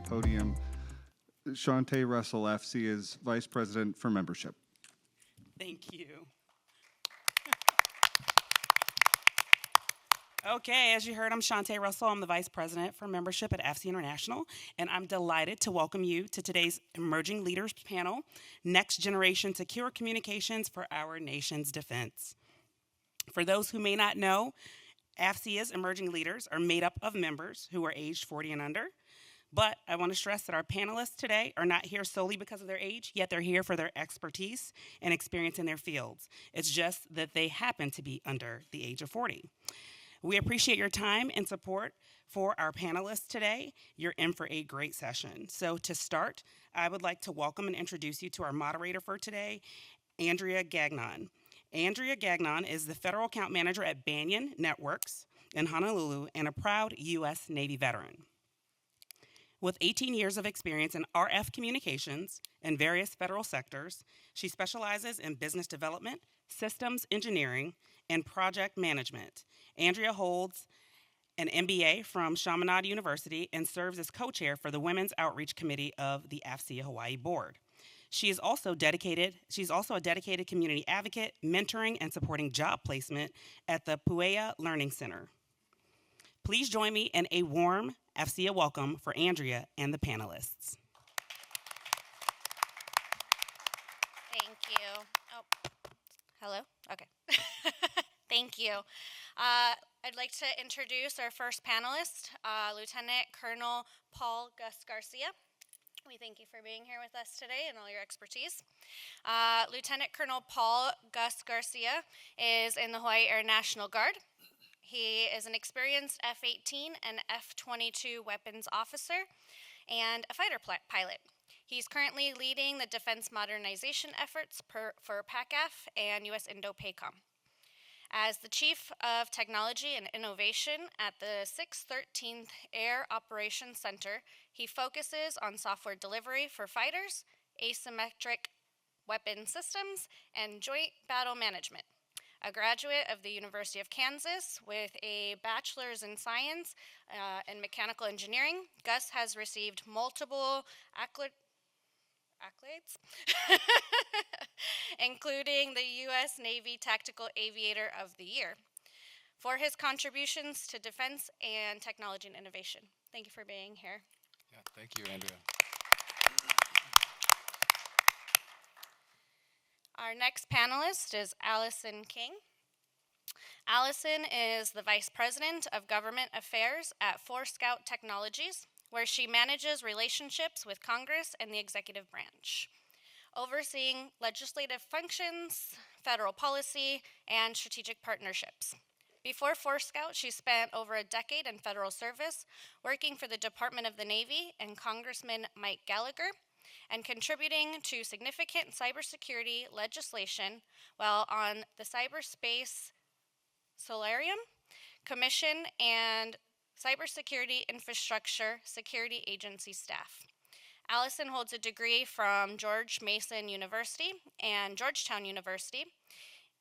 podium. Shantae Russell, FC, is Vice President for Membership. Thank you. Okay, as you heard, I'm Shantae Russell. I'm the Vice President for Membership at FC International, and I'm delighted to welcome you to today's Emerging Leaders panel, Next Generation Secure Communications for Our Nation's Defense. For those who may not know, AFCIA's emerging leaders are made up of members who are aged 40 and under. But I want to stress that our panelists today are not here solely because of their age, yet they're here for their expertise and experience in their fields. It's just that they happen to be under the age of 40. We appreciate your time and support for our panelists today. You're in for a great session. So to start, I would like to welcome and introduce you to our moderator for today, Andrea Gagnon. Andrea Gagnon is the Federal Account Manager at Banyan Networks in Honolulu and a proud U.S. Navy veteran. With 18 years of experience in RF communications in various federal sectors, she specializes in business development, systems engineering, and project management. Andrea holds an MBA from Chaminade University and serves as co-chair for the Women's Outreach Committee of the AFCIA Hawaii Board. She's also a dedicated community advocate, mentoring and supporting job placement at the Puea Learning Center. Please join me in a warm AFCIA welcome for Andrea and the panelists. Thank you. Oh, hello? Okay. Thank you. I'd like to introduce our first panelist, Lieutenant Colonel Paul Gus Garcia. We thank you for being here with us today and all your expertise. Lieutenant Colonel Paul Gus Garcia is in the Hawaii Air National Guard. He is an experienced F-18 and F-22 weapons officer and a fighter pilot. He's currently leading the defense modernization efforts for PACAF and U.S. Indo-Pac. As the Chief of Technology and Innovation at the 613th Air Operations Center, he focuses on software delivery for fighters, asymmetric weapon systems, and joint battle management. A graduate of the University of Kansas with a bachelor's in science and mechanical engineering, Gus has received multiple accolades, including the U.S. Navy Tactical Aviator of the Year, for his contributions to defense and technology and innovation. Thank you for being here. Yeah, thank you, Andrea. Our next panelist is Allison King. Allison is the Vice President of Government Affairs at 4Scout Technologies, where she manages relationships with Congress and the executive branch, overseeing legislative functions, federal policy, and strategic partnerships. Before 4Scout, she spent over a decade in federal service, working for the Department of the Navy and Congressman Mike Gallagher, and contributing to significant cybersecurity legislation while on the Cyberspace Solarium Commission and Cybersecurity Infrastructure Security Agency staff. Allison holds a degree from George Mason University and Georgetown University,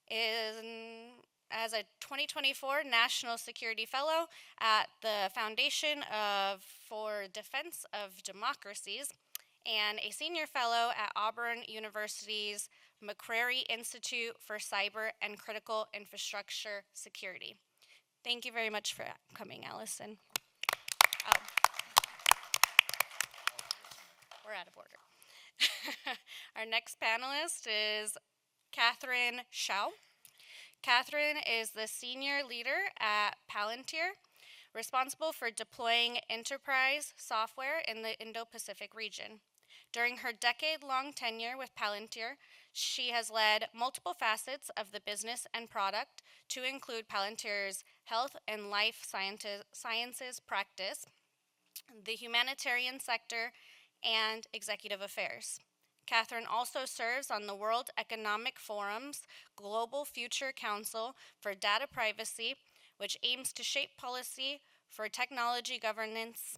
as a 2024 National Security Fellow at the Foundation for Defense of Democracies, and a senior fellow at Auburn University's McCrary Institute for Cyber and Critical Infrastructure Security. Thank you very much for coming, Allison. Oh. We're out of order. Our next panelist is Catherine Shao. Catherine is the senior leader at Palantir, responsible for deploying enterprise software in the Indo-Pacific region. During her decade-long tenure with Palantir, she has led multiple facets of the business and product to include Palantir's health and life sciences practice, the humanitarian sector, and executive affairs. Catherine also serves on the World Economic Forum's Global Future Council for Data Privacy, which aims to shape policy for technology governance.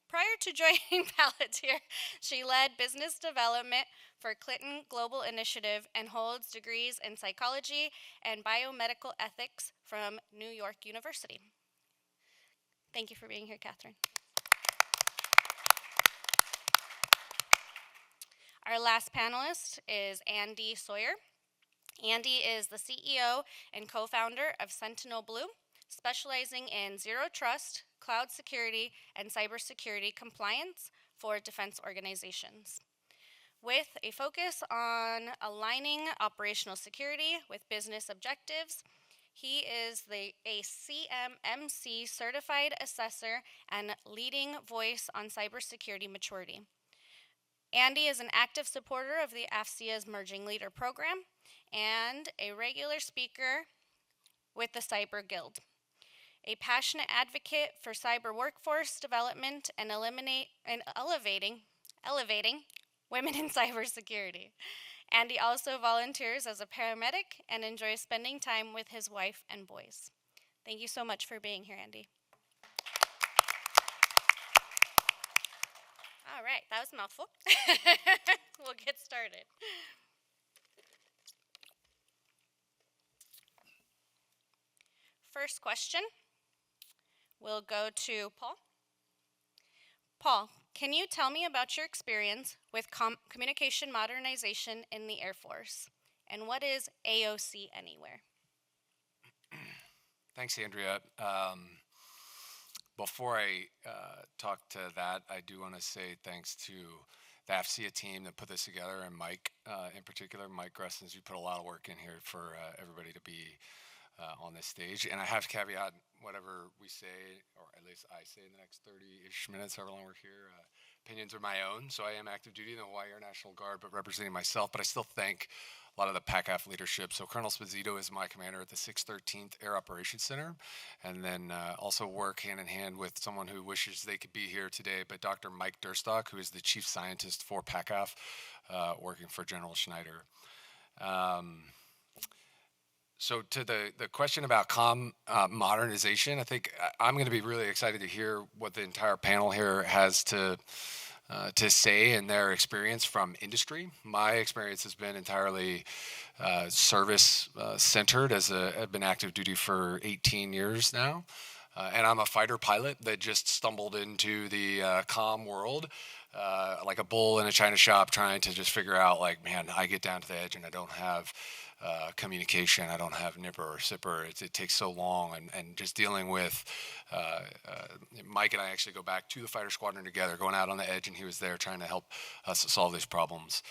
Prior to joining Palantir, she led business development for Clinton Global Initiative and holds degrees in psychology and biomedical ethics from New York University. Thank you for being here, Catherine. Our last panelist is Andy Sawyer. Andy is the CEO and co-founder of Sentinel Blue, specializing in zero trust, cloud security, and cybersecurity compliance for defense organizations. With a focus on aligning operational security with business objectives, he is a CMMC certified assessor and leading voice on cybersecurity maturity. Andy is an active supporter of the AFCEA's Merging Leader Program and a regular speaker with the Cyber Guild, a passionate advocate for cyber workforce development and elevating women in cybersecurity. Andy also volunteers as a paramedic and enjoys spending time with his wife and boys. Thank you so much for being here, Andy. All right, that was a mouthful. We'll get started. First question will go to Paul. Paul, can you tell me about your experience with communication modernization in the Air Force? And what is AOC Anywhere? Thanks, Andrea. Before I talk to that, I do want to say thanks to the AFCEA team that put this together, and Mike in particular, Mike Gressens, you put a lot of work in here for everybody to be on this stage. And I have to caveat whatever we say, or at least I say in the next 30-ish minutes, however long we're here, opinions are my own. So I am active duty in the Hawaii Air National Guard, but representing myself. But I still thank a lot of the PACAF leadership. So Colonel Sposito is my commander at the 613th Air Operations Center, and then also work hand in hand with someone who wishes they could be here today, but Dr. Mike Durstock, who is the chief scientist for PACAF, working for General Schneider. So to the question about modernization, I think I'm going to be really excited to hear what the entire panel here has to say in their experience from industry. My experience has been entirely service centered, as I've been active duty for 18 years now. And I'm a fighter pilot that just stumbled into the comm world like a bull in a china shop, trying to just figure out, like, man, I get down to the edge and I don't have communication, I don't have nipper or sipper. It takes so long, and just dealing with Mike and I actually go back to the fighter squadron together, going out on the edge, and he was there trying to help us solve these problems.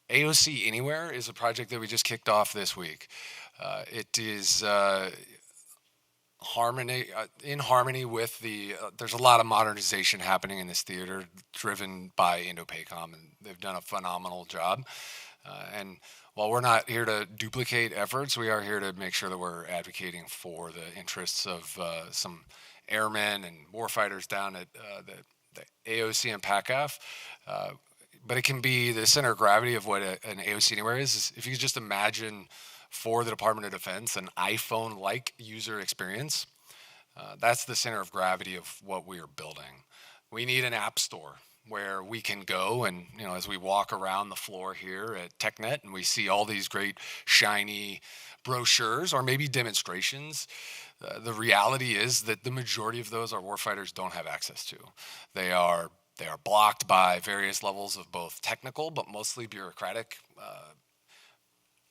AOC Anywhere is a project that we just kicked off this week. It is in harmony with there's a lot of modernization happening in this theater, driven by Indo-Pac, and they've done a phenomenal job. And while we're not here to duplicate efforts, we are here to make sure that we're advocating for the interests of some airmen and warfighters down at the AOC and PACAF. But it can be the center of gravity of what an AOC Anywhere is. If you could just imagine for the Department of Defense an iPhone-like user experience, that's the center of gravity of what we are building. We need an app store where we can go and, as we walk around the floor here at TechNet and we see all these great shiny brochures or maybe demonstrations, the reality is that the majority of those our warfighters don't have access to. They are blocked by various levels of both technical but mostly bureaucratic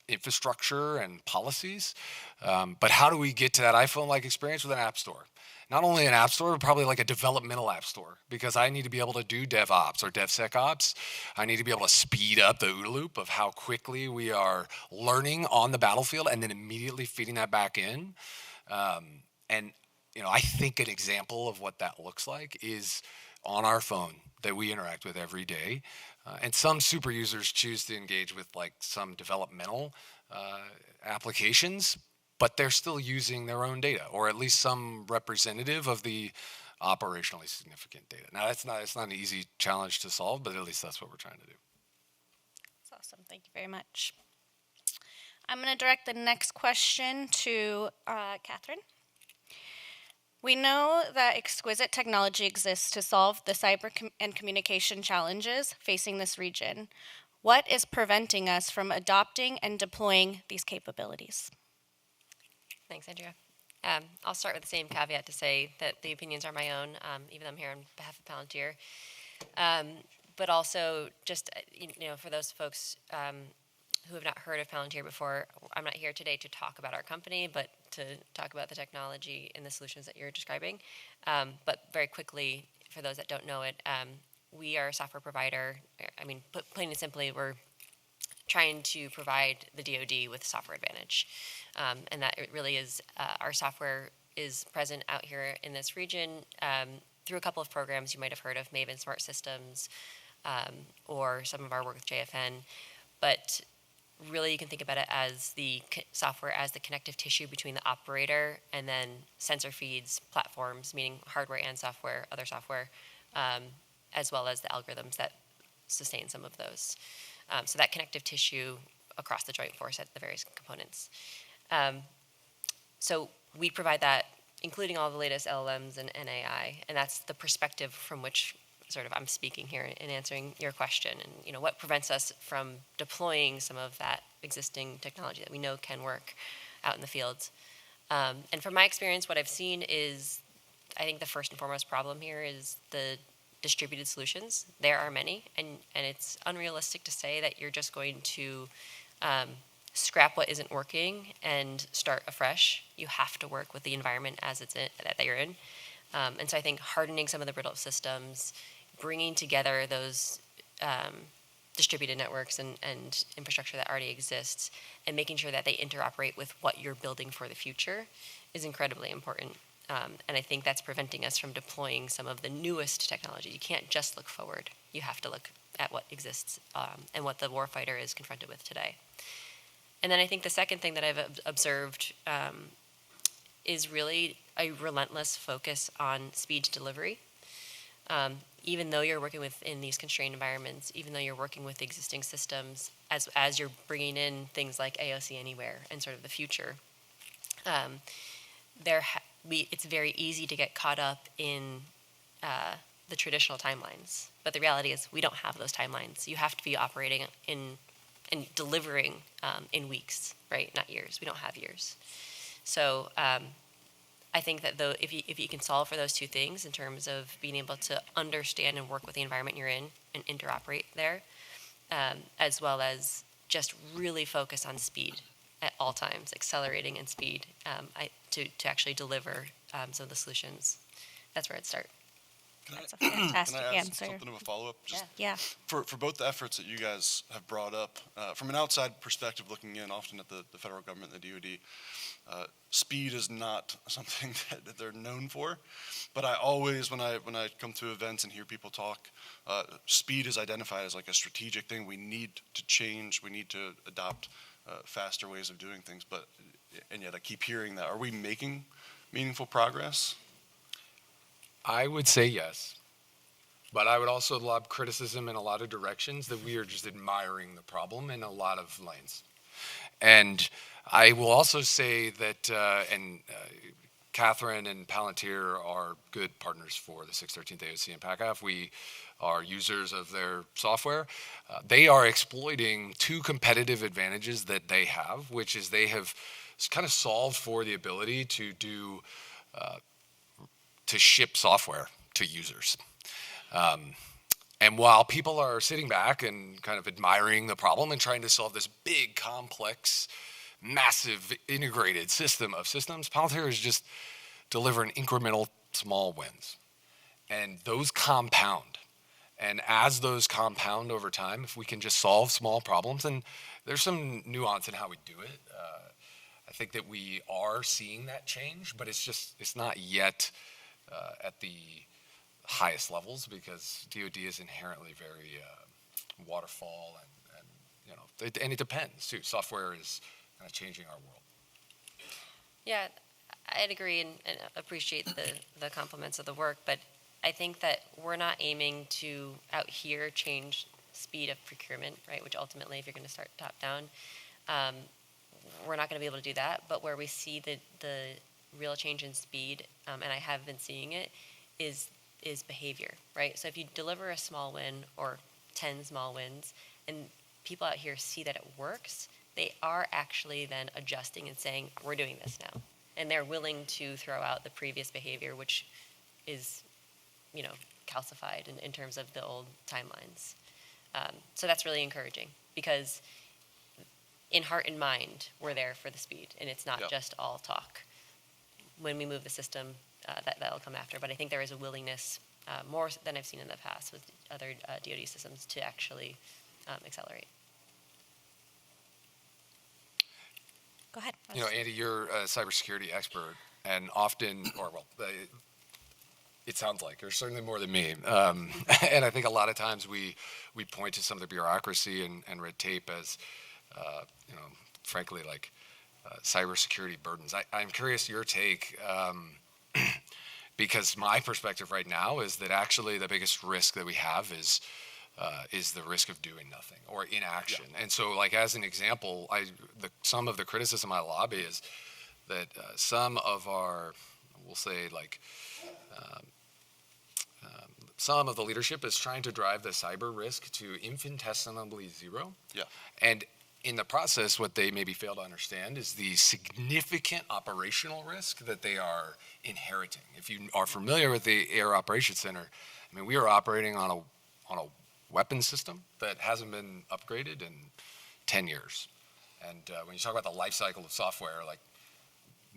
infrastructure and policies. But how do we get to that iPhone-like experience with an app store? Not only an app store, but probably like a developmental app store, because I need to be able to do DevOps or DevSecOps. I need to be able to speed up the OODA loop of how quickly we are learning on the battlefield and then immediately feeding that back in. And I think an example of what that looks like is on our phone that we interact with every day. And some super users choose to engage with like some developmental applications, but they're still using their own data, or at least some representative of the operationally significant data. Now, it's not an easy challenge to solve, but at least that's what we're trying to do. That's awesome. Thank you very much. I'm going to direct the next question to Catherine. We know that exquisite technology exists to solve the cyber and communication challenges facing this region. What is preventing us from adopting and deploying these capabilities? Thanks, Andrea. I'll start with the same caveat to say that the opinions are my own, even though I'm here on behalf of Palantir. But also, just for those folks who have not heard of Palantir before, I'm not here today to talk about our company, but to talk about the technology and the solutions that you're describing. But very quickly, for those that don't know it, we are a software provider. I mean, plain and simply, we're trying to provide the DoD with software advantage. And that it really is, our software is present out here in this region through a couple of programs you might have heard of, Maven Smart Systems, or some of our work with JFN. But really, you can think about it as the software as the connective tissue between the operator and then sensor feeds, platforms, meaning hardware and software, other software, as well as the algorithms that sustain some of those. So that connective tissue across the joint force at the various components. So we provide that, including all the latest LLMs and AI, and that's the perspective from which sort of I'm speaking here in answering your question, and what prevents us from deploying some of that existing technology that we know can work out in the field. And from my experience, what I've seen is, I think the first and foremost problem here is the distributed solutions. There are many, and it's unrealistic to say that you're just going to scrap what isn't working and start afresh. You have to work with the environment as that you're in. And so I think hardening some of the brittle systems, bringing together those distributed networks and infrastructure that already exists, and making sure that they interoperate with what you're building for the future is incredibly important. And I think that's preventing us from deploying some of the newest technology. You can't just look forward. You have to look at what exists and what the warfighter is confronted with today. And then I think the second thing that I've observed is really a relentless focus on speed to delivery. Even though you're working within these constrained environments, even though you're working with existing systems, as you're bringing in things like AOC Anywhere and sort of the future, it's very easy to get caught up in the traditional timelines. But the reality is we don't have those timelines. You have to be operating and delivering in weeks, right? Not years. We don't have years. So I think that though, if you can solve for those two things in terms of being able to understand and work with the environment you're in and interoperate there, as well as just really focus on speed at all times, accelerating and speed to actually deliver some of the solutions. That's where I'd start. That's a fantastic can I ask answer. something of a follow-up? Just Yeah. for both the efforts that you guys have brought up, from an outside perspective looking in, often at the federal government, the DoD, speed is not something that they're known for. But I always, when I come to events and hear people talk, speed is identified as like a strategic thing. We need to change. We need to adopt faster ways of doing things. And yet I keep hearing that. Are we making meaningful progress? I would say yes, but I would also lob criticism in a lot of directions that we are just admiring the problem in a lot of lanes. And I will also say that, Catherine and Palantir are good partners for the 613th AOC and PACAF. We are users of their software. They are exploiting two competitive advantages that they have, which is they have kind of solved for the ability to do to ship software to users. And while people are sitting back and kind of admiring the problem and trying to solve this big, complex, massive, integrated system of systems, Palantir is just delivering incremental small wins. And those compound. And as those compound over time, if we can just solve small problems, and there's some nuance in how we do it, I think that we are seeing that change, but it's not yet at the highest levels because DoD is inherently very waterfall and it depends too. Software is kind of changing our world. Yeah, I'd agree and appreciate the compliments of the work, but I think that we're not aiming to out here change speed of procurement, right? Which ultimately, if you're going to start top down, we're not going to be able to do that. But where we see the real change in speed, and I have been seeing it, is behavior, right? So if you deliver a small win or 10 small wins, and people out here see that it works, they are actually then adjusting and saying, we're doing this now. and they're willing to throw out the previous behavior, which is, calcified in terms of the old timelines. So that's really encouraging, because in heart and mind, we're there for the speed, and it's not just all talk. When we move the system, that'll come after. But I think there is a willingness, more than I've seen in the past with other DoD systems, to actually accelerate. Go ahead. Andy, you're a cybersecurity expert, and often, it sounds like you're certainly more than me. And I think a lot of times we point to some of the bureaucracy and red tape as, frankly, like cybersecurity burdens. I'm curious your take, because my perspective right now is that actually the biggest risk that we have is the risk of doing nothing or inaction. Yeah. And so, like, as an example, some of the criticism I lobby is that some of our, we'll say, like, some of the leadership is trying to drive the cyber risk to infinitesimally zero. Yeah. And in the process, what they maybe fail to understand is the significant operational risk that they are inheriting. If you are familiar with the Air Operations Center, I mean, we are operating on a weapons system that hasn't been upgraded in 10 years. And when you talk about the life cycle of software, like,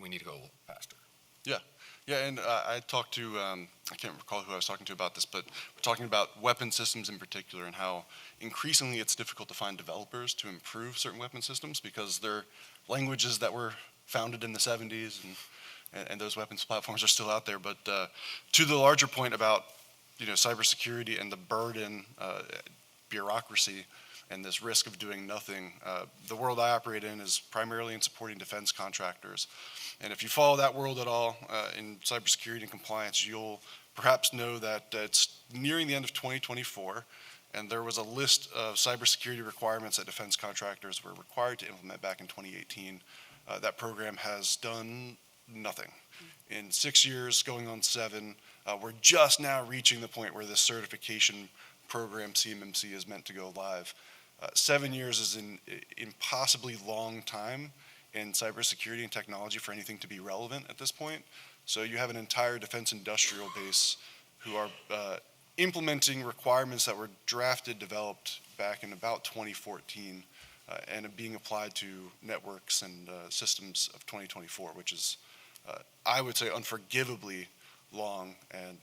we need to go a little faster. Yeah. Yeah, and I talked to, I can't recall who I was talking to about this, but we're talking about weapon systems in particular and how increasingly it's difficult to find developers to improve certain weapon systems because they're languages that were founded in the 70s and those weapons platforms are still out there. But to the larger point about, cybersecurity and the burden, bureaucracy, and this risk of doing nothing, the world I operate in is primarily in supporting defense contractors. And if you follow that world at all in cybersecurity and compliance, you'll perhaps know that it's nearing the end of 2024, and there was a list of cybersecurity requirements that defense contractors were required to implement back in 2018. That program has done nothing. In 6 years, going on 7, we're just now reaching the point where this certification program, CMMC, is meant to go live. 7 years is an impossibly long time in cybersecurity and technology for anything to be relevant at this point. So you have an entire defense industrial base who are implementing requirements that were developed back in about 2014, and are being applied to networks and systems of 2024, which is, I would say, unforgivably long. And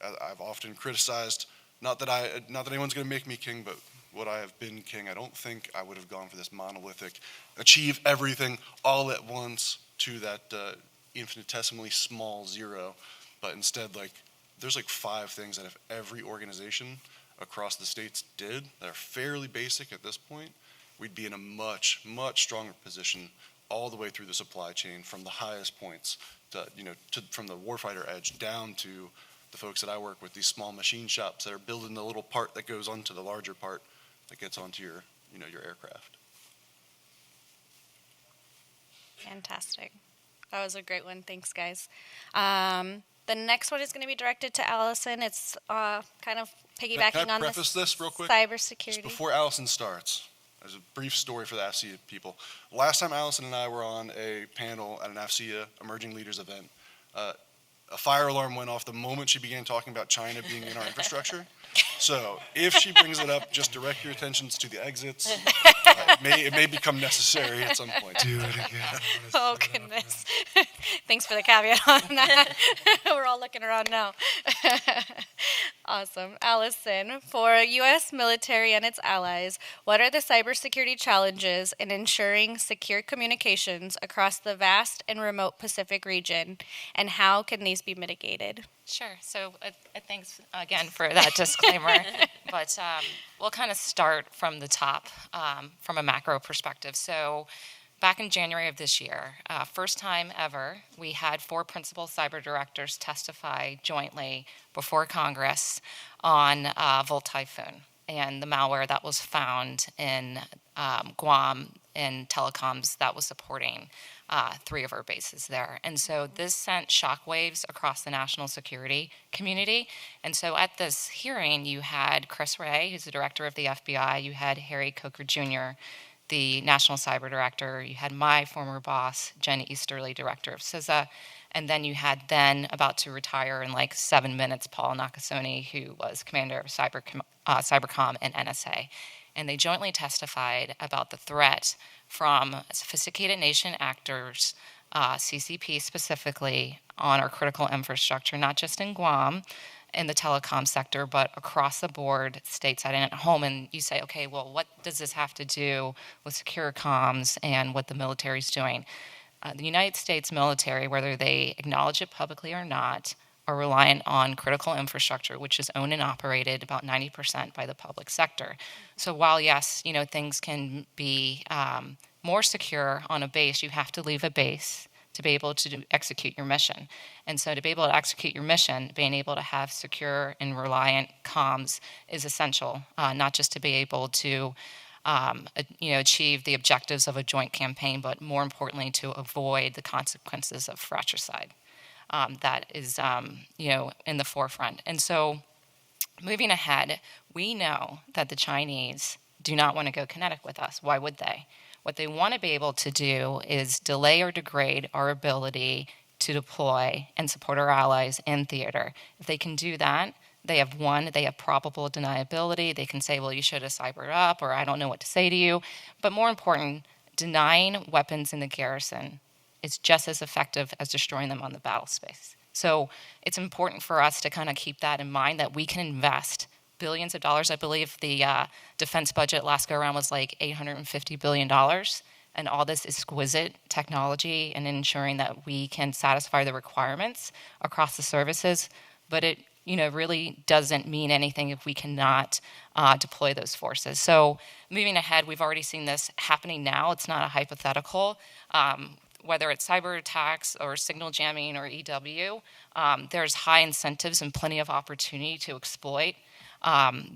I've often criticized, not that anyone's going to make me king, but would I have been king, I don't think I would have gone for this monolithic, achieve everything all at once to that infinitesimally small zero, but instead, there's 5 things that if every organization across the states did that are fairly basic at this point, we'd be in a much, much stronger position all the way through the supply chain, from the highest points from the warfighter edge down to the folks that I work with, these small machine shops that are building the little part that goes onto the larger part that gets onto your aircraft. Fantastic. That was a great one. Thanks, guys. The next one is going to be directed to Allison. It's kind of piggybacking Can I on preface this real quick? Cybersecurity. Just before Allison starts, there's a brief story for the AFCEA people. Last time Allison and I were on a panel at an AFCEA Emerging Leaders event, a fire alarm went off the moment she began talking about China being in our infrastructure. So if she brings it up, just direct your attentions to the exits. It may become necessary at some point. Do it again. Oh, goodness. Thanks for the caveat on that. We're all looking around now. Awesome. Allison, for U.S. military and its allies, what are the cybersecurity challenges in ensuring secure communications across the vast and remote Pacific region, and how can these be mitigated? Sure. So thanks again for that disclaimer. But we'll kind of start from the top, from a macro perspective. So back in January of this year, first time ever, we had 4 principal cyber directors testify jointly before Congress on Volt Typhoon and the malware that was found in Guam and telecoms that was supporting 3 of our bases there. And so this sent shockwaves across the national security community. And so at this hearing, you had Chris Wray, who's the director of the FBI, you had Harry Coker Jr., the National Cyber Director. You had my former boss, Jen Easterly, Director of CISA. And then you had about to retire in like 7 minutes, Paul Nakasone, who was commander of Cybercom and NSA. And they jointly testified about the threat from sophisticated nation actors, CCP specifically, on our critical infrastructure, not just in Guam, in the telecom sector, but across the board, stateside and at home. And you say, okay, well, what does this have to do with secure comms and what the military is doing? The United States military, whether they acknowledge it publicly or not, are reliant on critical infrastructure, which is owned and operated about 90% by the public sector. So while, yes, things can be more secure on a base, you have to leave a base to be able to execute your mission. And so to be able to execute your mission, being able to have secure and reliant comms is essential, not just to be able to achieve the objectives of a joint campaign, but more importantly, to avoid the consequences of fratricide. That is, in the forefront. And so moving ahead, we know that the Chinese do not want to go kinetic with us. Why would they? What they want to be able to do is delay or degrade our ability to deploy and support our allies in theater. If they can do that, they have won. They have probable deniability. They can say, well, you should have cybered up, or I don't know what to say to you. But more important, denying weapons in the garrison is just as effective as destroying them on the battle space. So it's important for us to kind of keep that in mind, that we can invest billions of dollars. I believe the defense budget last go around was like $850 billion. And all this exquisite technology and ensuring that we can satisfy the requirements across the services. But it really doesn't mean anything if we cannot deploy those forces. So moving ahead, we've already seen this happening now. It's not a hypothetical. Whether it's cyber attacks or signal jamming or EW, there's high incentives and plenty of opportunity to exploit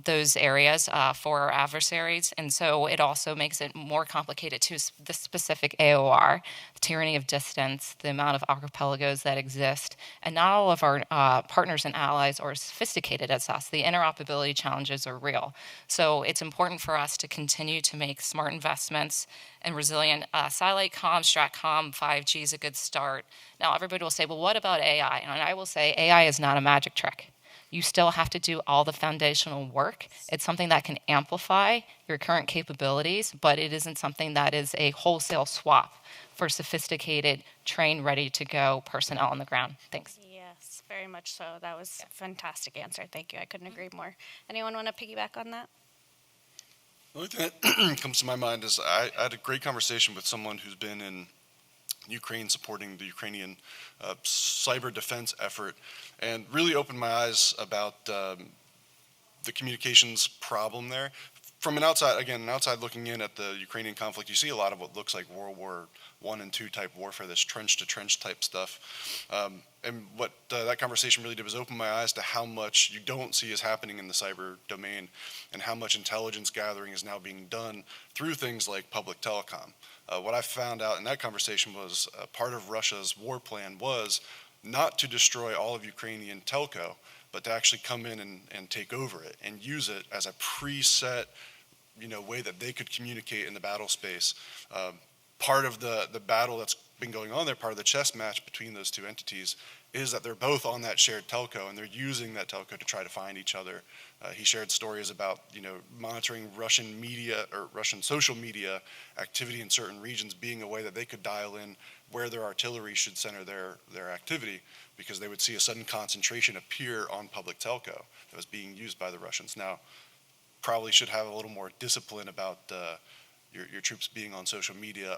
those areas for our adversaries. And so it also makes it more complicated to the specific AOR, the tyranny of distance, the amount of archipelagos that exist. And not all of our partners and allies are as sophisticated as us. The interoperability challenges are real. So it's important for us to continue to make smart investments and resilient satellite comm, stratcom, 5G is a good start. Now everybody will say, well, what about AI? And I will say AI is not a magic trick. You still have to do all the foundational work. It's something that can amplify your current capabilities, but it isn't something that is a wholesale swap for sophisticated, trained, ready-to-go personnel on the ground. Thanks. Yes, very much so. That was a fantastic answer. Thank you. I couldn't agree more. Anyone want to piggyback on that? The only thing that comes to my mind is I had a great conversation with someone who's been in Ukraine supporting the Ukrainian cyber defense effort, and really opened my eyes about the communications problem there. From an outside looking in at the Ukrainian conflict, you see a lot of what looks like World War I and II type warfare, this trench-to-trench type stuff. And what that conversation really did was open my eyes to how much you don't see is happening in the cyber domain, and how much intelligence gathering is now being done through things like public telecom. What I found out in that conversation was part of Russia's war plan was not to destroy all of Ukrainian telco, but to actually come in and take over it and use it as a preset, way that they could communicate in the battle space. Part of the battle that's been going on there, part of the chess match between those two entities, is that they're both on that shared telco, and they're using that telco to try to find each other. He shared stories about, monitoring Russian media or Russian social media activity in certain regions being a way that they could dial in where their artillery should center their activity, because they would see a sudden concentration appear on public telco that was being used by the Russians. Now, probably should have a little more discipline about your troops being on social media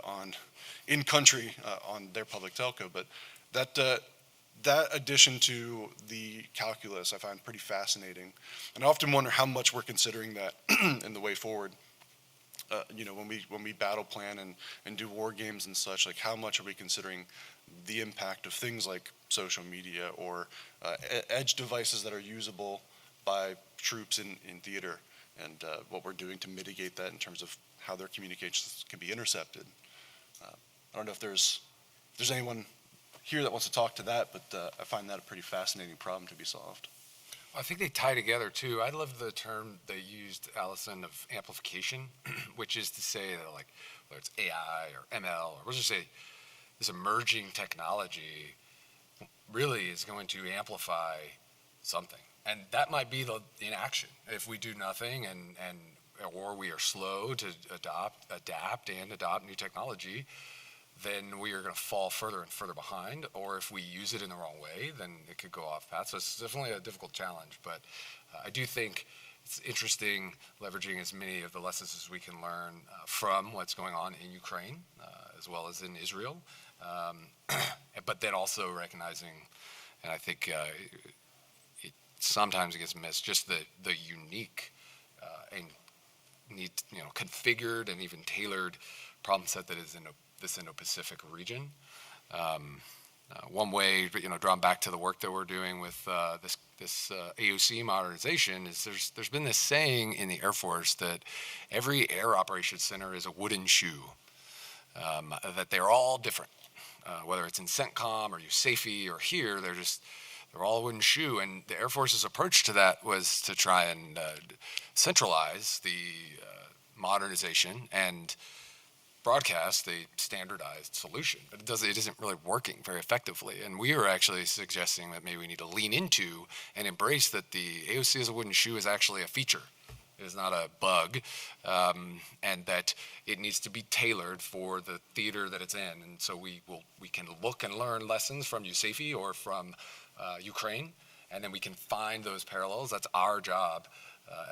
in country on their public telco, but that addition to the calculus I find pretty fascinating, and I often wonder how much we're considering that in the way forward. When we battle plan and do war games and such, like how much are we considering the impact of things like social media or edge devices that are usable by troops in theater, and what we're doing to mitigate that in terms of how their communications can be intercepted. I don't know if there's anyone here that wants to talk to that, but I find that a pretty fascinating problem to be solved. I think they tie together too. I love the term they used, Allison, of amplification, which is to say that, like, whether it's AI or ML, or let's just say this emerging technology really is going to amplify something. And that might be the inaction. If we do nothing or we are slow to adapt new technology, then we are going to fall further and further behind. Or if we use it in the wrong way, then it could go off path. So it's definitely a difficult challenge. But I do think it's interesting leveraging as many of the lessons as we can learn from what's going on in Ukraine, as well as in Israel. But then also recognizing, and I think it sometimes gets missed, just the unique and configured and even tailored problem set that is in this Indo-Pacific region. One way, drawn back to the work that we're doing with this AOC modernization, is there's been this saying in the Air Force that every air operations center is a wooden shoe, that they're all different, whether it's in CENTCOM or USAFE or here, they're all a wooden shoe. And the Air Force's approach to that was to try and centralize the modernization and broadcast the standardized solution, but it isn't really working very effectively. And we are actually suggesting that maybe we need to lean into and embrace that the AOC as a wooden shoe is actually a feature. It is not a bug, and that it needs to be tailored for the theater that it's in. And so we can look and learn lessons from USAFE or from Ukraine, and then we can find those parallels. That's our job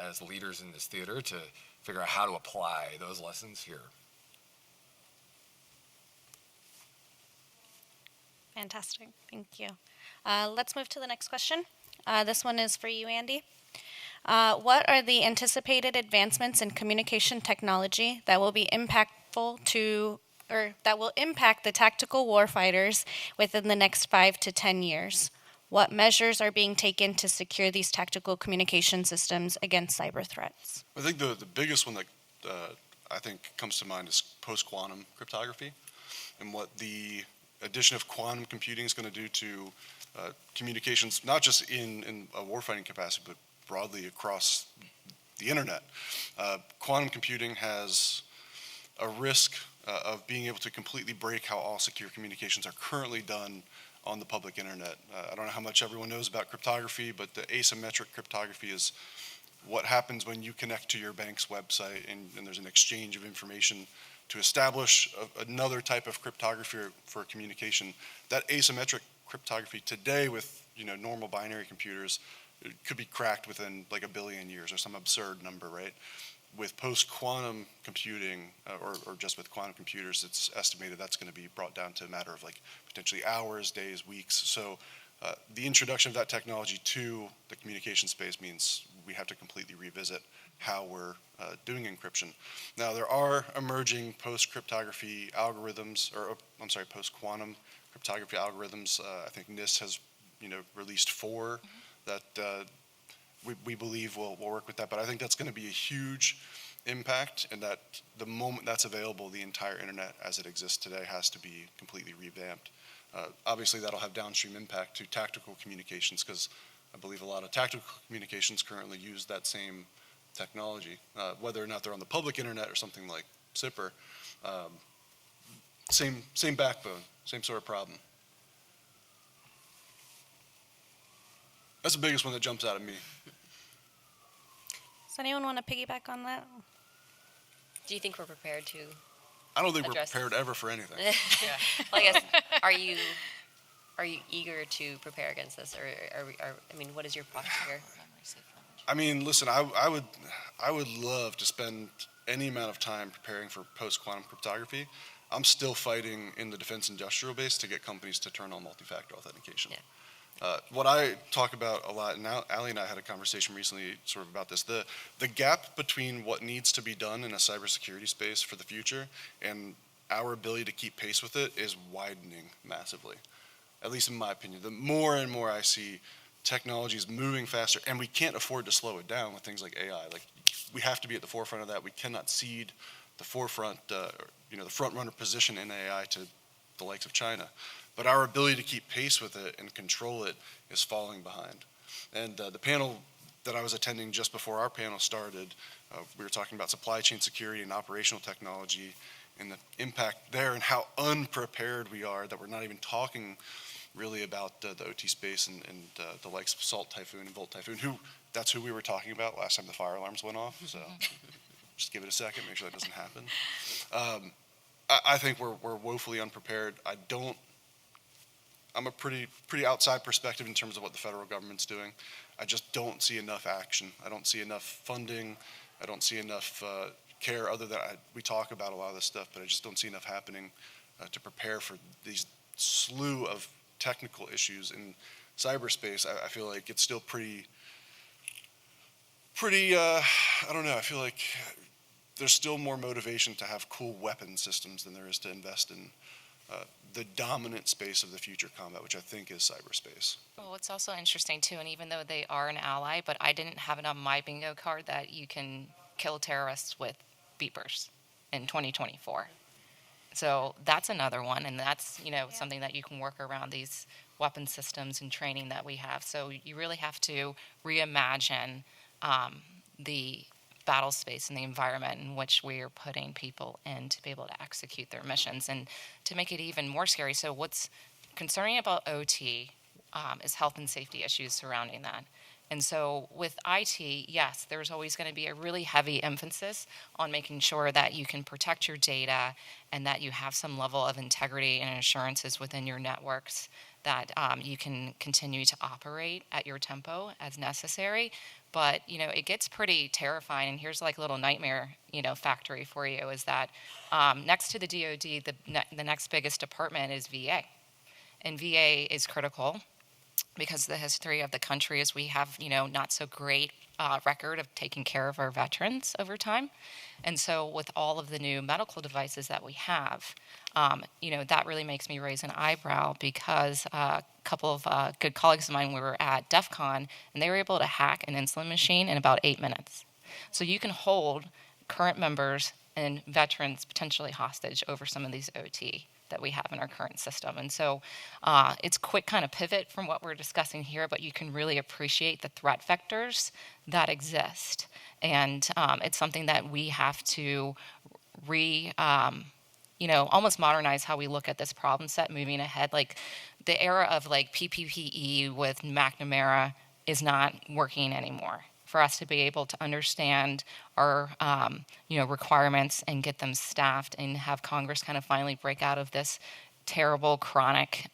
as leaders in this theater, to figure out how to apply those lessons here. Fantastic. Thank you. Let's move to the next question. This one is for you, Andy. What are the anticipated advancements in communication technology that will be impactful to, or that will impact the tactical warfighters within the next 5 to 10 years? What measures are being taken to secure these tactical communication systems against cyber threats? I think the biggest one that I think comes to mind is post-quantum cryptography, and what the addition of quantum computing is going to do to communications, not just in a warfighting capacity, but broadly across the internet. Quantum computing has a risk of being able to completely break how all secure communications are currently done on the public internet. I don't know how much everyone knows about cryptography, but the asymmetric cryptography is what happens when you connect to your bank's website and there's an exchange of information to establish another type of cryptography for communication. That asymmetric cryptography today with normal binary computers, it could be cracked within like 1 billion years or some absurd number, right? With post-quantum computing, or just with quantum computers, it's estimated that's going to be brought down to a matter of like potentially hours, days, weeks. So the introduction of that technology to the communication space means we have to completely revisit how we're doing encryption. Now, there are emerging post-cryptography algorithms, post-quantum cryptography algorithms. I think NIST has, released 4 that we believe will work with that. But I think that's going to be a huge impact, and that the moment that's available, the entire internet as it exists today has to be completely revamped. Obviously, that'll have downstream impact to tactical communications, because I believe a lot of tactical communications currently use that same technology, whether or not they're on the public internet or something like SIPR. Same backbone, same sort of problem. That's the biggest one that jumps out at me. Does anyone want to piggyback on that? Do you think we're prepared to? I don't think we're address prepared ever for anything. Well, I guess, are you eager to prepare against this, or what is your posture here? I mean, listen, I would love to spend any amount of time preparing for post-quantum cryptography. I'm still fighting in the defense industrial base to get companies to turn on multi-factor authentication. Yeah. What I talk about a lot, and Ali and I had a conversation recently sort of about this, the gap between what needs to be done in a cybersecurity space for the future and our ability to keep pace with it is widening massively, at least in my opinion. The more and more I see technologies moving faster, and we can't afford to slow it down with things like AI. Like, we have to be at the forefront of that. We cannot cede the forefront, the front runner position in AI to the likes of China. But our ability to keep pace with it and control it is falling behind. And the panel that I was attending just before our panel started, we were talking about supply chain security and operational technology and the impact there and how unprepared we are, that we're not even talking really about the OT space and the likes of Salt Typhoon and Volt Typhoon, that's who we were talking about last time the fire alarms went off. So just give it a second, make sure that doesn't happen. I think we're woefully unprepared. I'm a pretty outside perspective in terms of what the federal government's doing. I just don't see enough action. I don't see enough funding. I don't see enough care, other than we talk about a lot of this stuff, but I just don't see enough happening to prepare for these slew of technical issues in cyberspace. I feel like it's still pretty, I don't know, I feel like there's still more motivation to have cool weapon systems than there is to invest in the dominant space of the future combat, which I think is cyberspace. Well, it's also interesting too, and even though they are an ally, but I didn't have it on my bingo card that you can kill terrorists with beepers in 2024. So that's another one, and that's something that you can work around these weapon systems and training that we have. So you really have to reimagine the battle space and the environment in which we're putting people in to be able to execute their missions. And to make it even more scary, so what's concerning about OT is health and safety issues surrounding that. And so with IT, yes, there's always going to be a really heavy emphasis on making sure that you can protect your data and that you have some level of integrity and assurances within your networks, that you can continue to operate at your tempo as necessary. But, it gets pretty terrifying. And here's like a little nightmare, factory for you, is that next to the DoD, the next biggest department is VA. And VA is critical because the history of the country is we have, not so great record of taking care of our veterans over time. And so with all of the new medical devices that we have, that really makes me raise an eyebrow, because a couple of good colleagues of mine were at DEF CON, and they were able to hack an insulin machine in about 8 minutes. So you can hold current members and veterans potentially hostage over some of these OT that we have in our current system. And so it's quick kind of pivot from what we're discussing here, but you can really appreciate the threat vectors that exist. And it's something that we have to almost modernize how we look at this problem set moving ahead. Like the era of like PPPE with McNamara is not working anymore. For us to be able to understand our requirements and get them staffed, and have Congress kind of finally break out of this terrible chronic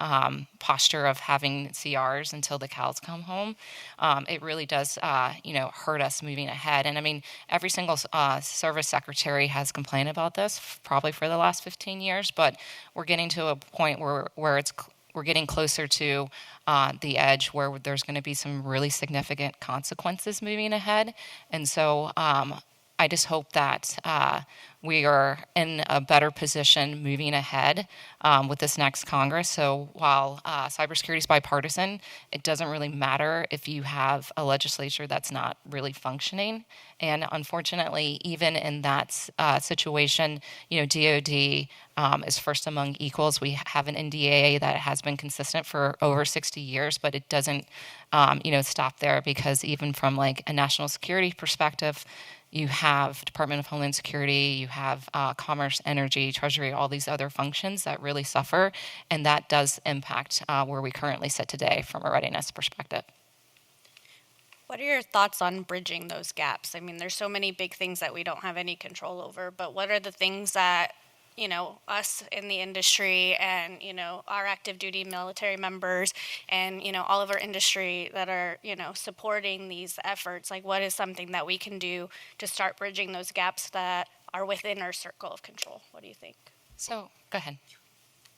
posture of having CRs until the cows come home, it really does hurt us moving ahead. And I mean, every single service secretary has complained about this probably for the last 15 years, but we're getting to a point where we're getting closer to the edge where there's going to be some really significant consequences moving ahead. And so I just hope that we are in a better position moving ahead with this next Congress. So while cybersecurity is bipartisan, it doesn't really matter if you have a legislature that's not really functioning. And unfortunately, even in that situation, DoD is first among equals. We have an NDAA that has been consistent for over 60 years, but it doesn't, stop there, because even from like a national security perspective, you have Department of Homeland Security, you have Commerce, Energy, Treasury, all these other functions that really suffer, and that does impact where we currently sit today from a readiness perspective. What are your thoughts on bridging those gaps? I mean, there's so many big things that we don't have any control over, but what are the things that us in the industry and, our active duty military members and, all of our industry that are, supporting these efforts? Like, what is something that we can do to start bridging those gaps that are within our circle of control? What do you think? So, go ahead.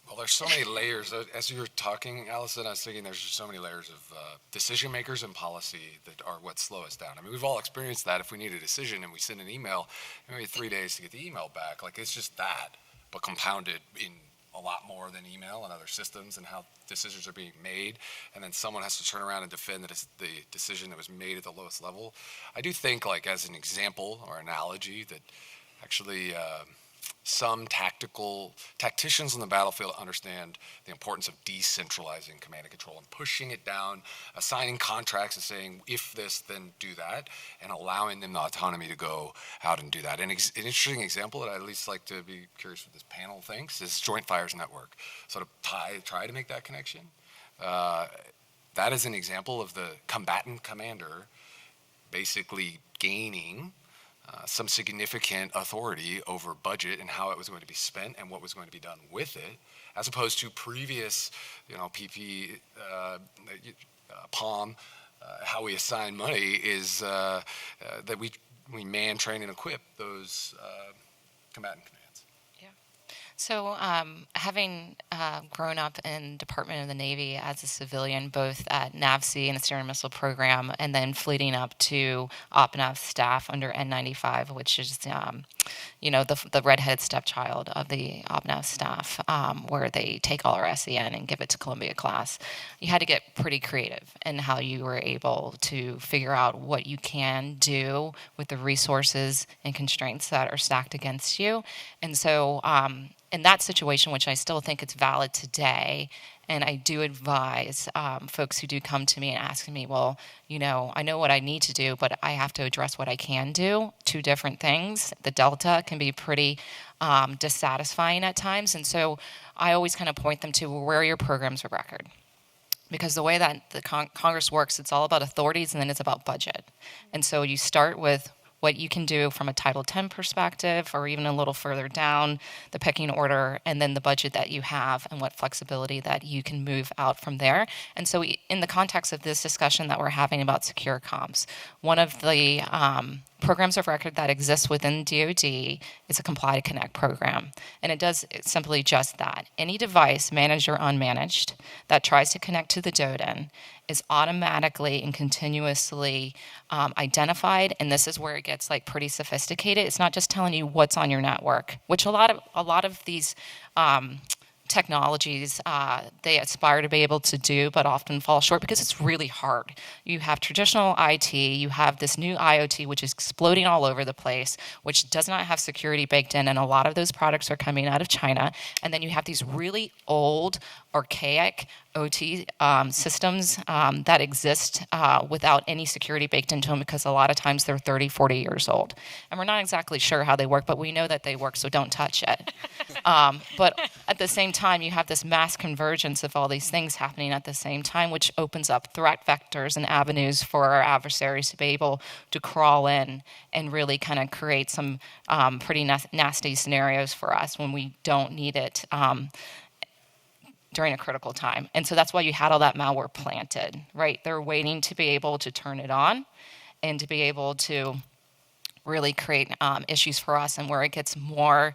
Well, there's so many layers. As you were talking, Allison, I was thinking there's just so many layers of decision makers and policy that are what slow us down. I mean, we've all experienced that. If we need a decision and we send an email, and we have 3 days to get the email back. Like, it's just that, but compounded in a lot more than email and other systems and how decisions are being made. And then someone has to turn around and defend the decision that was made at the lowest level. I do think, like, as an example or analogy, that actually some tacticians on the battlefield understand the importance of decentralizing command and control and pushing it down, assigning contracts and saying, if this, then do that, and allowing them the autonomy to go out and do that. And an interesting example that I'd at least like to be curious what this panel thinks is Joint Fires Network. So to try to make that connection, that is an example of the combatant commander basically gaining some significant authority over budget and how it was going to be spent and what was going to be done with it, as opposed to previous, PP, POM, how we assign money is that we man, train, and equip those combatant commands. So having grown up in Department of the Navy as a civilian, both at NAVSEA and the Steering Missile Program, and then fleeting up to OPNAV staff under N95, which is, the redheaded stepchild of the OPNAV staff, where they take all our SEN and give it to Columbia class. You had to get pretty creative in how you were able to figure out what you can do with the resources and constraints that are stacked against you. And so in that situation, which I still think it's valid today, and I do advise folks who do come to me and ask me, well, I know what I need to do, but I have to address what I can do. Two different things. The delta can be pretty dissatisfying at times. And so I always kind of point them to where are your programs of record. Because the way that the Congress works, it's all about authorities and then it's about budget. And so you start with what you can do from a Title X perspective, or even a little further down the pecking order, and then the budget that you have and what flexibility that you can move out from there. And so in the context of this discussion that we're having about secure comms, one of the programs of record that exists within DoD is a Comply to Connect program. And it does simply just that. Any device, managed or unmanaged, that tries to connect to the DoD is automatically and continuously identified, and this is where it gets pretty sophisticated. It's not just telling you what's on your network, which a lot of these technologies they aspire to be able to do, but often fall short because it's really hard. You have traditional IT, you have this new IoT, which is exploding all over the place, which does not have security baked in, and a lot of those products are coming out of China. And then you have these really old, archaic OT systems that exist without any security baked into them, because a lot of times they're 30, 40 years old. And we're not exactly sure how they work, but we know that they work, so don't touch it. But at the same time, you have this mass convergence of all these things happening at the same time, which opens up threat vectors and avenues for our adversaries to be able to crawl in and really kind of create some pretty nasty scenarios for us when we don't need it during a critical time. And so that's why you had all that malware planted, right? They're waiting to be able to turn it on and to be able to really create issues for us. And where it gets more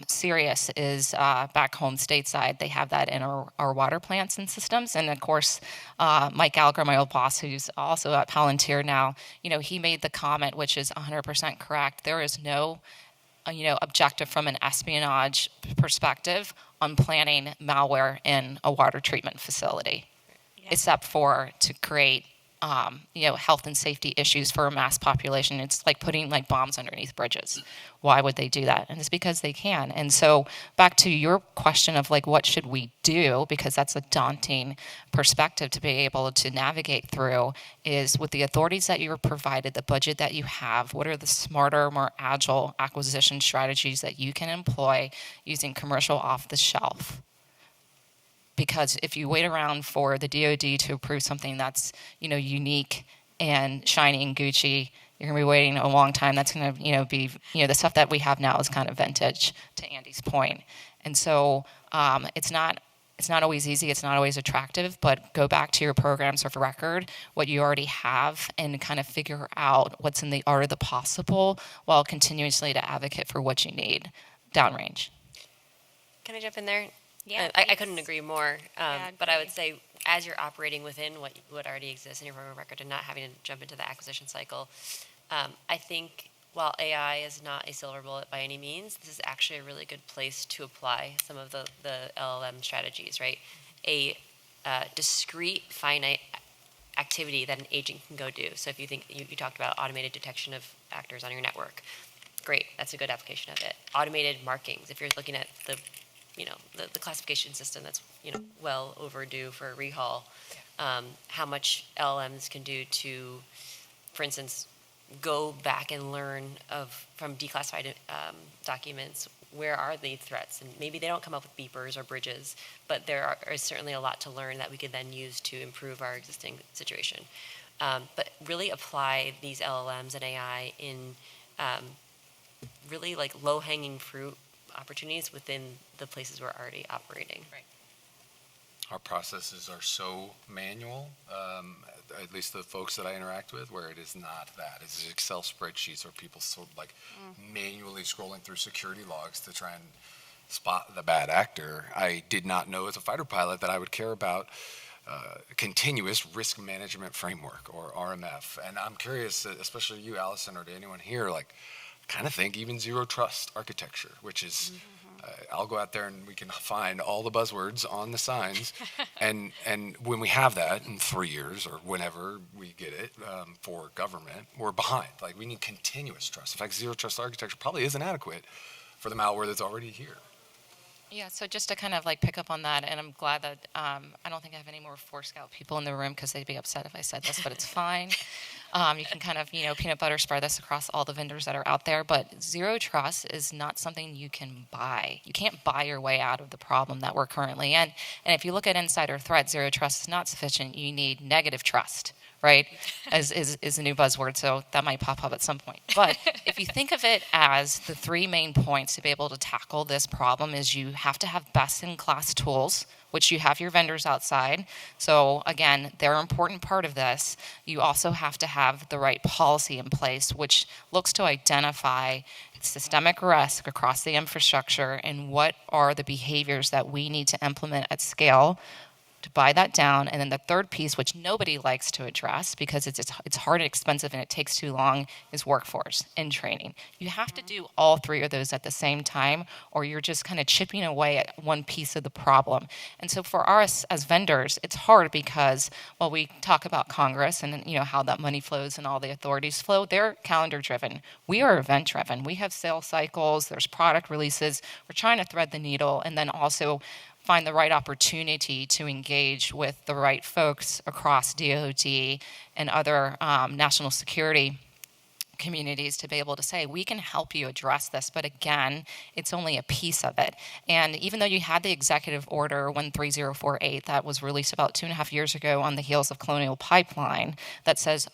serious is back home stateside. They have that in our water plants and systems. And of course, Mike Gallagher, my old boss, who's also at Palantir now, he made the comment, which is 100% correct. There is no objective from an espionage perspective on planting malware in a water treatment facility, except for to create health and safety issues for a mass population. It's like putting bombs underneath bridges. Why would they do that? And it's because they can. And so back to your question of what should we do, because that's a daunting perspective to be able to navigate through, is with the authorities that you're provided, the budget that you have, what are the smarter, more agile acquisition strategies that you can employ using commercial off the shelf? Because if you wait around for the DoD to approve something that's, unique and shiny and Gucci, you're going to be waiting a long time. That's going to, be, the stuff that we have now is kind of vintage, to Andy's point. And so it's not always easy. It's not always attractive. But go back to your programs of record, what you already have, and kind of figure out what's in the art of the possible, while continuously to advocate for what you need downrange. Can I jump in there? Yeah, I couldn't agree more. Yeah, but I would say, as you're operating within what already exists in your program of record and not having to jump into the acquisition cycle, I think while AI is not a silver bullet by any means, this is actually a really good place to apply some of the LLM strategies, right? A discrete, finite activity that an agent can go do. So if you think, you talked about automated detection of actors on your network. great, that's a good application of it. Automated markings, if you're looking at the, the classification system that's, well overdue for a rehaul, how much LLMs can do to, for instance, go back and learn from declassified documents, where are the threats? And maybe they don't come up with beepers or bridges, but there is certainly a lot to learn that we could then use to improve our existing situation. But really apply these LLMs and AI in really like low-hanging fruit opportunities within the places we're already operating. Right. Our processes are so manual, at least the folks that I interact with, where it is not that. It's Excel spreadsheets or people sort of like manually scrolling through security logs to try and spot the bad actor. I did not know as a fighter pilot that I would care about continuous risk management framework, or RMF. And I'm curious, especially you, Allison, or to anyone here, like, kind of think even zero trust architecture, which is, I'll go out there and we can find all the buzzwords on the signs. and when we have that in 3 years or whenever we get it for government, we're behind. Like, we need continuous trust. In fact, zero trust architecture probably isn't adequate for the malware that's already here. Yeah, so just to kind of like pick up on that, and I'm glad that I don't think I have any more Force Scout people in the room because they'd be upset if I said this, but it's fine. You can kind of, peanut butter spread this across all the vendors that are out there, but zero trust is not something you can buy. You can't buy your way out of the problem that we're currently in. And if you look at insider threat, zero trust is not sufficient. You need negative trust, right, is a new buzzword, so that might pop up at some point. But if you think of it as the three main points to be able to tackle this problem is you have to have best-in-class tools, which you have your vendors outside. So again, they're an important part of this. You also have to have the right policy in place, which looks to identify systemic risk across the infrastructure and what are the behaviors that we need to implement at scale to buy that down. And then the third piece, which nobody likes to address because it's hard and expensive and it takes too long, is workforce and training. You have to do all three of those at the same time, or you're just kind of chipping away at one piece of the problem. And so for us as vendors, it's hard because while we talk about Congress and how that money flows and all the authorities flow, they're calendar driven. We are event driven. We have sales cycles, there's product releases. We're trying to thread the needle and then also find the right opportunity to engage with the right folks across DoD and other national security communities to be able to say, we can help you address this, but again, it's only a piece of it. And even though you had the executive order 13048 that was released about 2.5 years ago on the heels of Colonial Pipeline that says,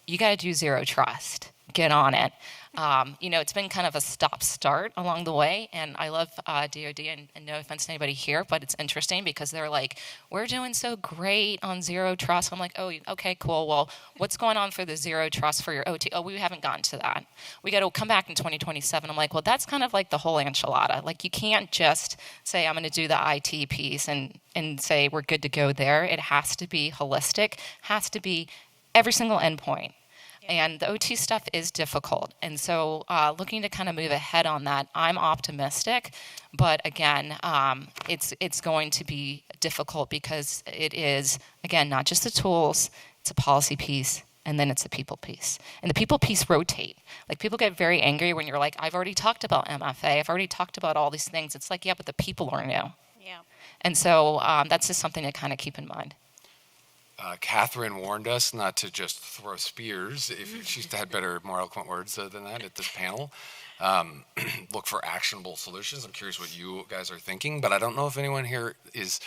you got to do zero trust, get on it. It's been kind of a stop-start along the way, and I love DoD, and no offense to anybody here, but it's interesting because they're like, we're doing so great on zero trust. I'm like, oh, okay, cool. Well, what's going on for the zero trust for your OT? Oh, we haven't gotten to that. We got to come back in 2027. I'm like, well, that's kind of like the whole enchilada. Like, you can't just say, I'm going to do the IT piece and say we're good to go there. It has to be holistic, has to be every single endpoint. And the OT stuff is difficult. And so looking to kind of move ahead on that, I'm optimistic. But again, it's going to be difficult because it is, again, not just the tools, it's a policy piece, and then it's a people piece. And the people piece rotate. Like, people get very angry when you're like, I've already talked about MFA, I've already talked about all these things. It's like, yeah, but the people are new. Yeah. And so that's just something to kind of keep in mind. Catherine warned us not to just throw spears. If she's had better, more eloquent words than that at this panel. Look for actionable solutions. I'm curious what you guys are thinking, but I don't know if anyone here is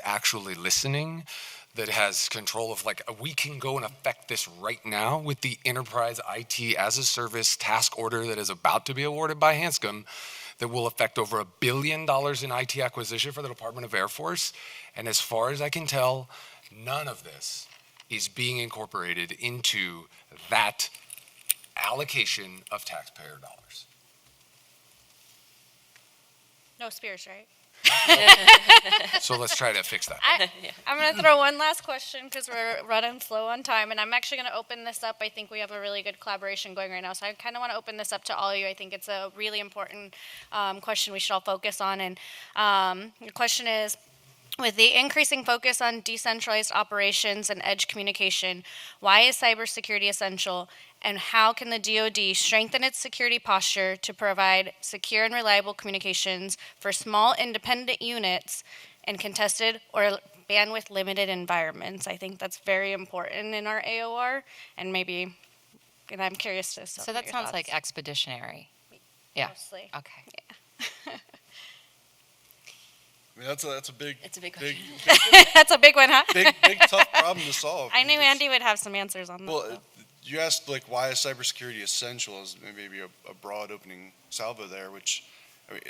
actually listening that has control of, like, we can go and affect this right now with the enterprise IT as a service task order that is about to be awarded by Hanscom that will affect over $1 billion in IT acquisition for the Department of Air Force. And as far as I can tell, none of this is being incorporated into that allocation of taxpayer dollars. No spears, right? So let's try to fix that. I'm going to throw one last question because we're running slow on time, and I'm actually going to open this up. I think we have a really good collaboration going right now, so I kind of want to open this up to all of you. I think it's a really important question we should all focus on, and the question is, with the increasing focus on decentralized operations and edge communication, why is cybersecurity essential, And how can the DoD strengthen its security posture to provide secure and reliable communications for small independent units in contested or bandwidth limited environments? I think that's very important in our AOR, and I'm curious to So that sounds like expeditionary. Yeah. Mostly. Okay. I mean, that's a big, It's a big big, That's a big one, huh? big tough problem to solve. I knew It's- Andy would have some answers on that. Well, though. you asked like why is cybersecurity essential as maybe a broad opening salvo there, which I mean,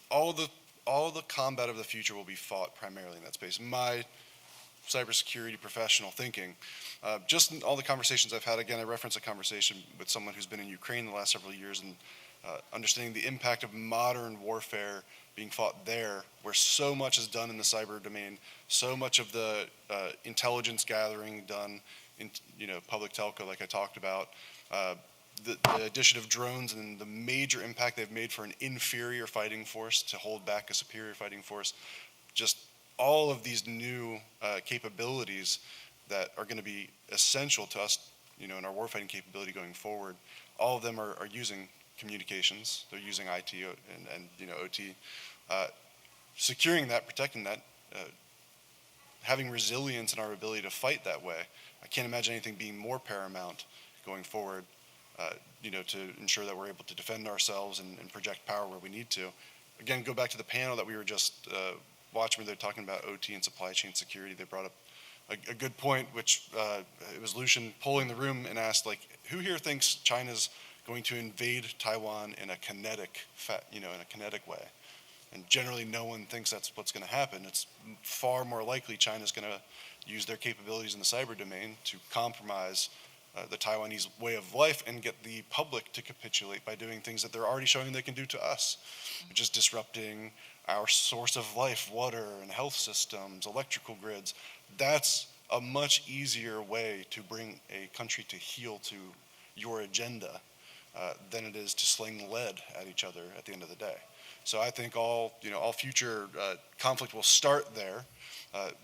all the combat of the future will be fought primarily in that space. My cybersecurity professional thinking, just in all the conversations I've had, again, I reference a conversation with someone who's been in Ukraine the last several years and understanding the impact of modern warfare being fought there, where so much is done in the cyber domain, so much of the intelligence gathering done in public telco, like I talked about, the addition of drones and the major impact they've made for an inferior fighting force to hold back a superior fighting force, just all of these new capabilities that are going to be essential to us, in our warfighting capability going forward. All of them are using communications. They're using IT and OT. Securing that, protecting that, having resilience in our ability to fight that way. I can't imagine anything being more paramount going forward, to ensure that we're able to defend ourselves and project power where we need to. Again, go back to the panel that we were just watching where they're talking about OT and supply chain security. They brought up a good point, which it was Lucian polling the room and asked, like, who here thinks China's going to invade Taiwan in a kinetic way? And generally, no one thinks that's what's going to happen. It's far more likely China's going to use their capabilities in the cyber domain to compromise the Taiwanese way of life and get the public to capitulate by doing things that they're already showing they can do to us, which is disrupting our source of life, water and health systems, electrical grids. That's a much easier way to bring a country to heel to your agenda than it is to sling lead at each other at the end of the day. So I think all future conflict will start there.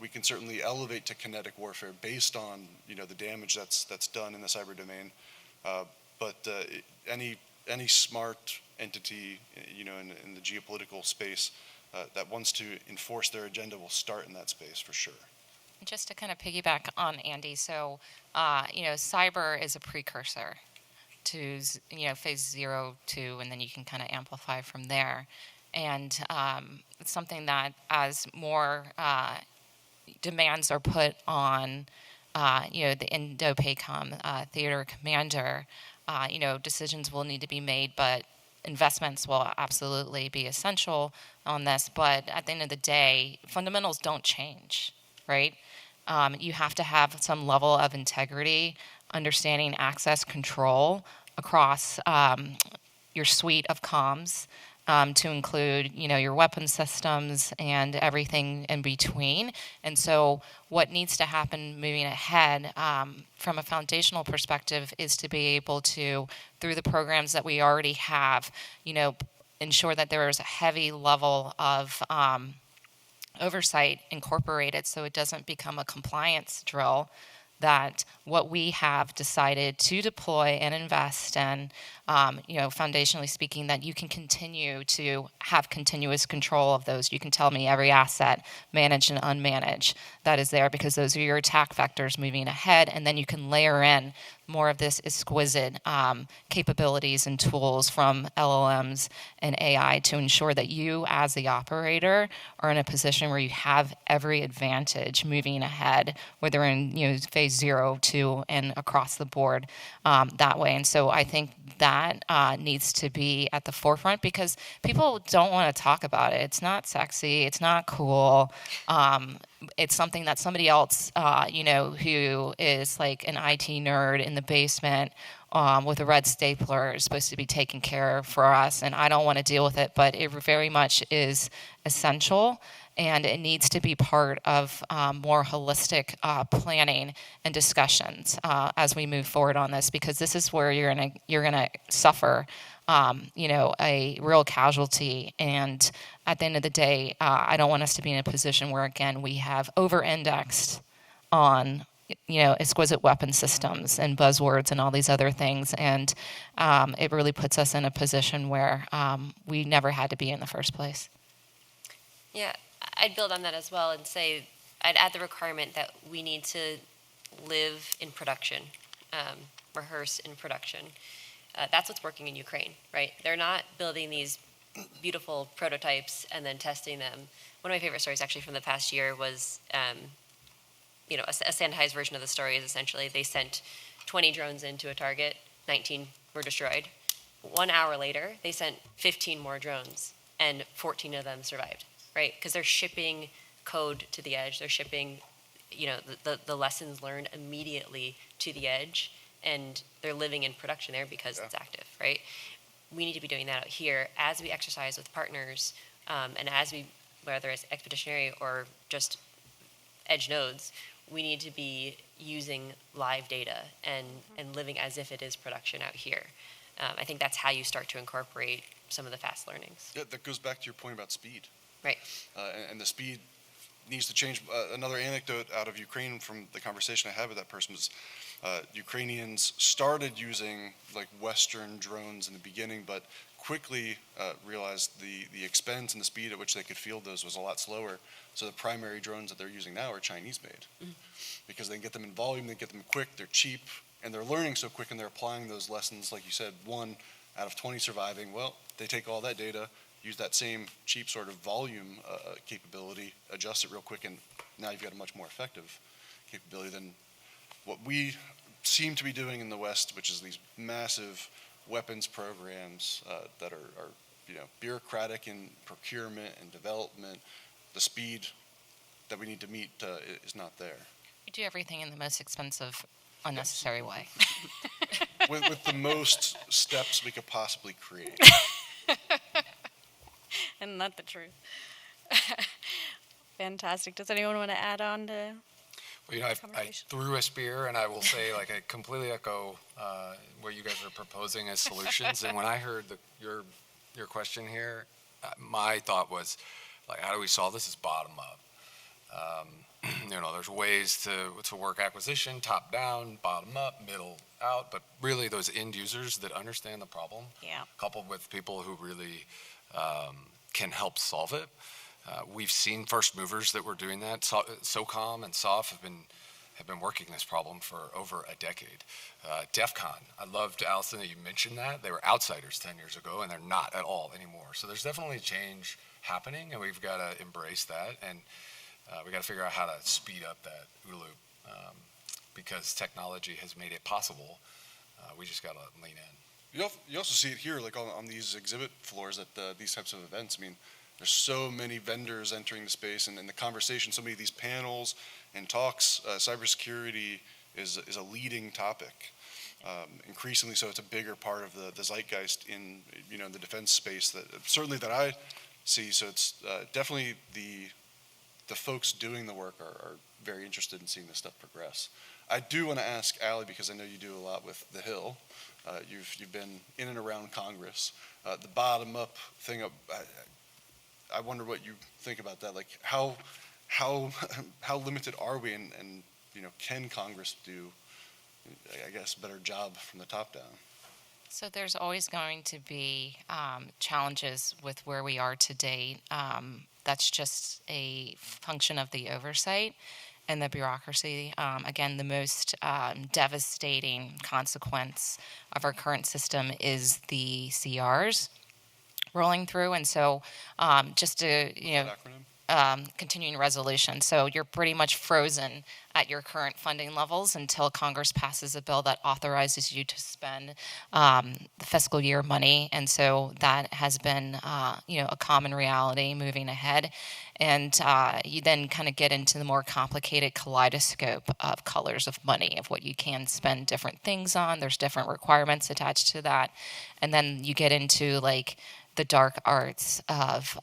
We can certainly elevate to kinetic warfare based on the damage that's done in the cyber domain. But any smart entity in the geopolitical space that wants to enforce their agenda will start in that space for sure. Just to kind of piggyback on Andy, so cyber is a precursor to phase 0, 2, and then you can kind of amplify from there. And it's something that as more demands are put on the Indo-Pac theater commander, decisions will need to be made, but investments will absolutely be essential on this. But at the end of the day, fundamentals don't change, right? You have to have some level of integrity, understanding access control across your suite of comms, to include, your weapon systems and everything in between. And so what needs to happen moving ahead from a foundational perspective is to be able to, through the programs that we already have, ensure that there is a heavy level of oversight incorporated so it doesn't become a compliance drill, that what we have decided to deploy and invest in, foundationally speaking, that you can continue to have continuous control of those. You can tell me every asset, managed and unmanaged, that is there, because those are your attack vectors moving ahead, and then you can layer in more of this exquisite capabilities and tools from LLMs and AI to ensure that you, as the operator, are in a position where you have every advantage moving ahead, whether in phase 0, 2, and across the board that way. And so I think that needs to be at the forefront, because people don't want to talk about it. It's not sexy. It's not cool. It's something that somebody else, who is like an IT nerd in the basement with a red stapler is supposed to be taking care of for us. And I don't want to deal with it, but it very much is essential. And it needs to be part of more holistic planning and discussions as we move forward on this, because this is where you're gonna suffer, a real casualty. And at the end of the day, I don't want us to be in a position where, again, we have over-indexed on exquisite weapon systems and buzzwords and all these other things. And it really puts us in a position where we never had to be in the first place. Yeah, I'd build on that as well and say I'd add the requirement that we need to live in production, rehearse in production. That's what's working in Ukraine, right? They're not building these beautiful prototypes and then testing them. One of my favorite stories actually from the past year was, a sanitized version of the story is essentially they sent 20 drones into a target, 19 were destroyed. 1 hour later, they sent 15 more drones and 14 of them survived, right? Because they're shipping code to the edge. They're shipping, the lessons learned immediately to the edge, and they're living in production there because it's active, right? We need to be doing that out here as we exercise with partners, and as we, whether it's expeditionary or just edge nodes, we need to be using live data and living as if it is production out here. I think that's how you start to incorporate some of the fast learnings. Yeah, that goes back to your point about speed. Right. And the speed needs to change. Another anecdote out of Ukraine from the conversation I had with that person was Ukrainians started using like Western drones in the beginning, but quickly realized the expense and the speed at which they could field those was a lot slower. So the primary drones that they're using now are Chinese made because they can get them in volume, they get them quick, they're cheap, and they're learning so quick, and they're applying those lessons, like you said, 1 out of 20 surviving. Well, they take all that data, use that same cheap sort of volume capability, adjust it real quick, and now you've got a much more effective capability than what we seem to be doing in the West, which is these massive weapons programs that are bureaucratic in procurement and development. The speed that we need to meet is not there. We do everything in the most expensive, unnecessary way. with the most steps we could possibly create. And not the truth. Fantastic. Does anyone want to add on to? Well, I threw a spear, and I will say, I completely echo what you guys are proposing as solutions. And when I heard your question here, my thought was, how do we solve this? Is bottom up. There's ways to work acquisition, top down, bottom up, middle out, but really those end users that understand the problem, coupled with people who really can help solve it. We've seen first movers that were doing that. SOCOM and SOF have been working this problem for over a decade. DEF CON, I loved, Allison, that you mentioned that. They were outsiders 10 years ago, and they're not at all anymore. So there's definitely change happening, and we've got to embrace that, and we got to figure out how to speed up that OODA loop because technology has made it possible. We just got to lean in. You also see it here, on these exhibit floors at these types of events. I mean, there's so many vendors entering the space, and in the conversation, so many of these panels and talks, cybersecurity is a leading topic. Increasingly so, it's a bigger part of the zeitgeist in the defense space that I see. So it's definitely the folks doing the work are very interested in seeing this stuff progress. I do want to ask Allie, because I know you do a lot with the Hill. You've been in and around Congress. The bottom up thing. I wonder what you think about that. How limited are we, and can Congress do, I guess, a better job from the top down? So there's always going to be challenges with where we are today. That's just a function of the oversight and the bureaucracy. Again, the most devastating consequence of our current system is the CRs rolling through. And so just to, continuing resolution. So you're pretty much frozen at your current funding levels until Congress passes a bill that authorizes you to spend the fiscal year money. And so that has been, a common reality moving ahead. And you then kind of get into the more complicated kaleidoscope of colors of money, of what you can spend different things on. There's different requirements attached to that. And then you get into the dark arts of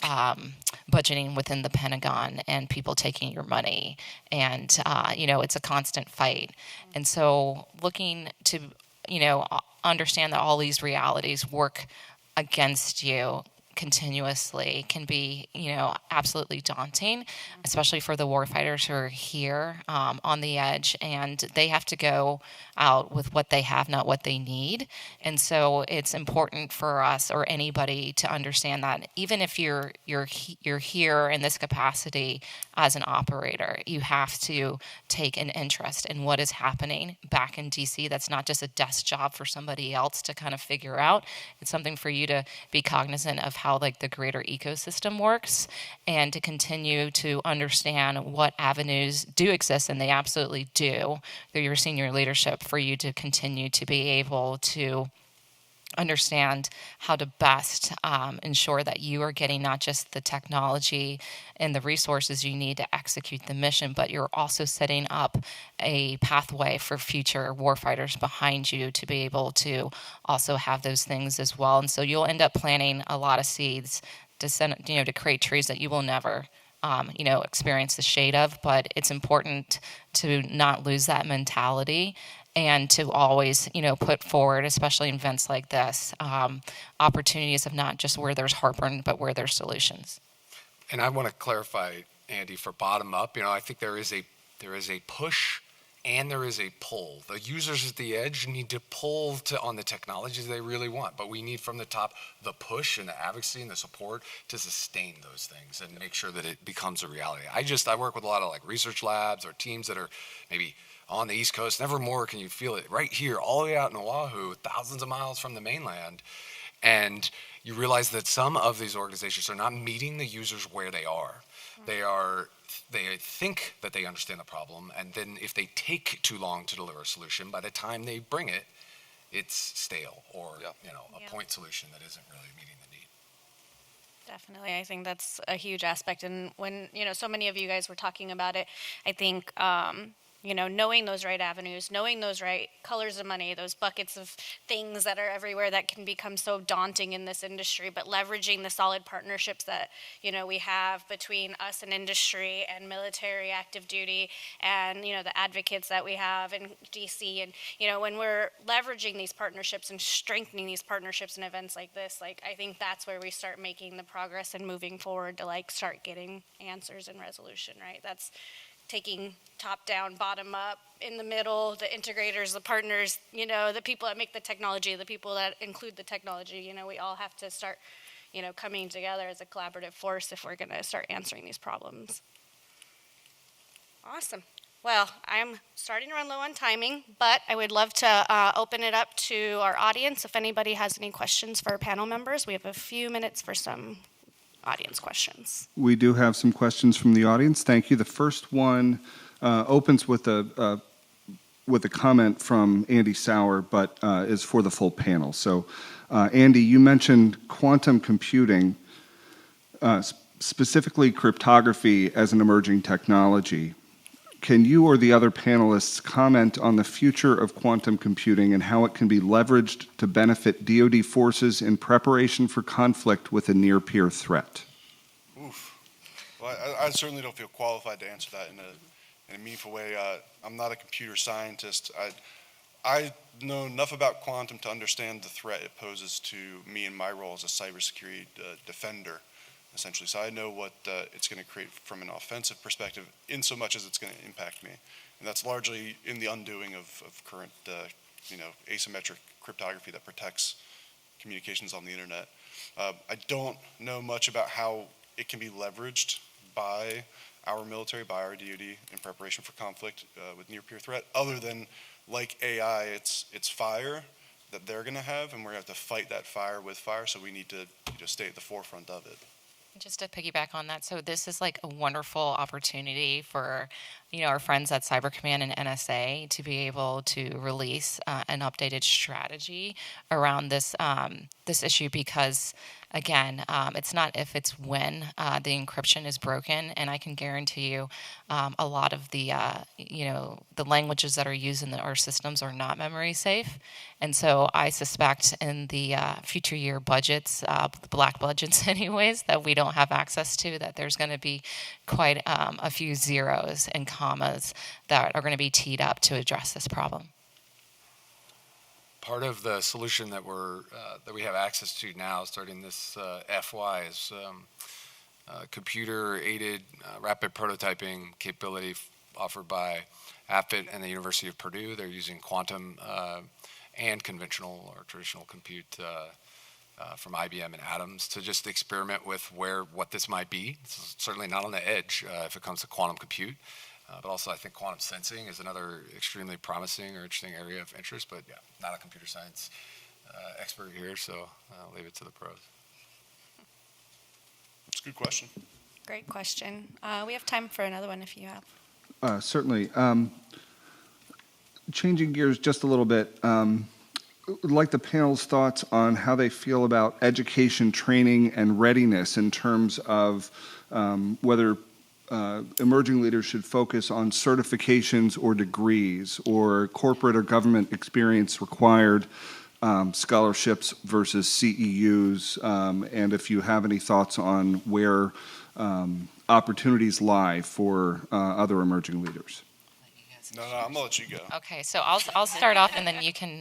budgeting within the Pentagon and people taking your money. And, it's a constant fight. And so looking to, understand that all these realities work against you continuously can be, absolutely daunting, especially for the warfighters who are here on the edge, and they have to go out with what they have, not what they need. And so it's important for us or anybody to understand that even if you're here in this capacity as an operator, you have to take an interest in what is happening back in DC. That's not just a desk job for somebody else to kind of figure out. It's something for you to be cognizant of how like the greater ecosystem works, and to continue to understand what avenues do exist, and they absolutely do, through your senior leadership, for you to continue to be able to understand how to best ensure that you are getting not just the technology and the resources you need to execute the mission, but you're also setting up a pathway for future warfighters behind you to be able to also have those things as well. And so you'll end up planting a lot of seeds to send, to create trees that you will never experience the shade of. But it's important to not lose that mentality, and to always, put forward, especially in events like this, opportunities of not just where there's heartburn, but where there's solutions. And I want to clarify, Andy, for bottom up, I think there is a push and there is a pull. The users at the edge need to pull on the technologies they really want, but we need from the top the push and the advocacy and the support to sustain those things and make sure that it becomes a reality. I work with a lot of like research labs or teams that are maybe on the East Coast. Never more can you feel it right here, all the way out in Oahu, thousands of miles from the mainland. And you realize that some of these organizations are not meeting the users where they are. They think that they understand the problem, and then if they take too long to deliver a solution, by the time they bring it, it's stale or a point solution that isn't really meeting the need. Definitely. I think that's a huge aspect. And when, so many of you guys were talking about it, I think, knowing those right avenues, knowing those right colors of money, those buckets of things that are everywhere that can become so daunting in this industry, but leveraging the solid partnerships that, we have between us and industry and military, active duty, and, the advocates that we have in DC. And, when we're leveraging these partnerships and strengthening these partnerships in events like this, I think that's where we start making the progress and moving forward to, start getting answers and resolution, right? That's taking top down, bottom up, in the middle, the integrators, the partners, the people that make the technology, the people that include the technology. We all have to start, coming together as a collaborative force if we're going to start answering these problems. Awesome. Well, I'm starting to run low on timing, but I would love to open it up to our audience. If anybody has any questions for our panel members, we have a few minutes for some audience questions. We do have some questions from the audience. Thank you. The first one opens with a comment from Andy Sauer, but is for the full panel. So, Andy, you mentioned quantum computing, specifically cryptography, as an emerging technology. Can you or the other panelists comment on the future of quantum computing and how it can be leveraged to benefit DoD forces in preparation for conflict with a near-peer threat? Oof. Well, I certainly don't feel qualified to answer that in a meaningful way. I'm not a computer scientist. I know enough about quantum to understand the threat it poses to me and my role as a cybersecurity defender, essentially. So I know what it's going to create from an offensive perspective, in so much as it's going to impact me. And that's largely in the undoing of current, asymmetric cryptography that protects communications on the internet. I don't know much about how it can be leveraged by our military, by our DoD, in preparation for conflict with near-peer threat, other than, like AI, it's fire that they're going to have, and we're going to have to fight that fire with fire, so we need to stay at the forefront of it. Just to piggyback on that, so this is like a wonderful opportunity for, our friends at Cyber Command and NSA to be able to release an updated strategy around this this issue, because again, it's not if, it's when the encryption is broken, and I can guarantee you a lot of the the languages that are used in our systems are not memory safe. And so I suspect in the future year budgets, the black budgets anyways, that we don't have access to, that there's going to be quite a few zeros and commas that are going to be teed up to address this problem. part of the solution that that we have access to now, starting this FY, is computer-aided rapid prototyping capability offered by AFIT and the University of Purdue. They're using quantum and conventional or traditional compute from IBM and Atoms to just experiment with what this might be. It's certainly not on the edge if it comes to quantum compute, but also I think quantum sensing is another extremely promising or interesting area of interest. But yeah, not a computer science expert here, so I'll leave it to the pros. It's a good question. Great question. We have time for another one if you have. Certainly. Changing gears just a little bit, would like the panel's thoughts on how they feel about education, training, and readiness in terms of whether emerging leaders should focus on certifications or degrees, or corporate or government experience required scholarships versus CEUs, and if you have any thoughts on where opportunities lie for other emerging leaders. No, I'm gonna let you go. Okay, so I'll start off, and then you can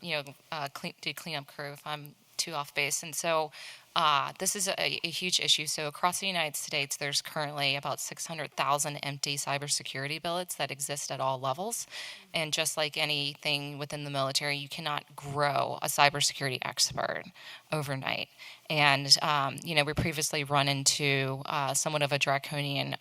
do cleanup crew if I'm too off base. And so this is a huge issue. So across the United States, there's currently about 600,000 empty cybersecurity billets that exist at all levels. And just like anything within the military, you cannot grow a cybersecurity expert overnight. And we previously run into somewhat of a draconian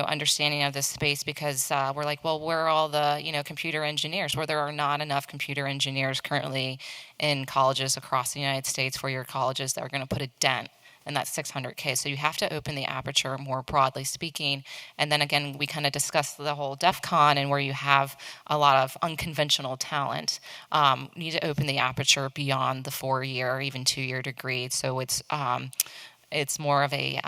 understanding of this space, because we're like, well, where are all the, computer engineers? Where there are not enough computer engineers currently in colleges across the United States, 4-year colleges, that are going to put a dent in that 600K. So you have to open the aperture more broadly speaking. And then again, we kind of discussed the whole DEF CON, and where you have a lot of unconventional talent. You need to open the aperture beyond the 4-year or even 2-year degree. So it's more of a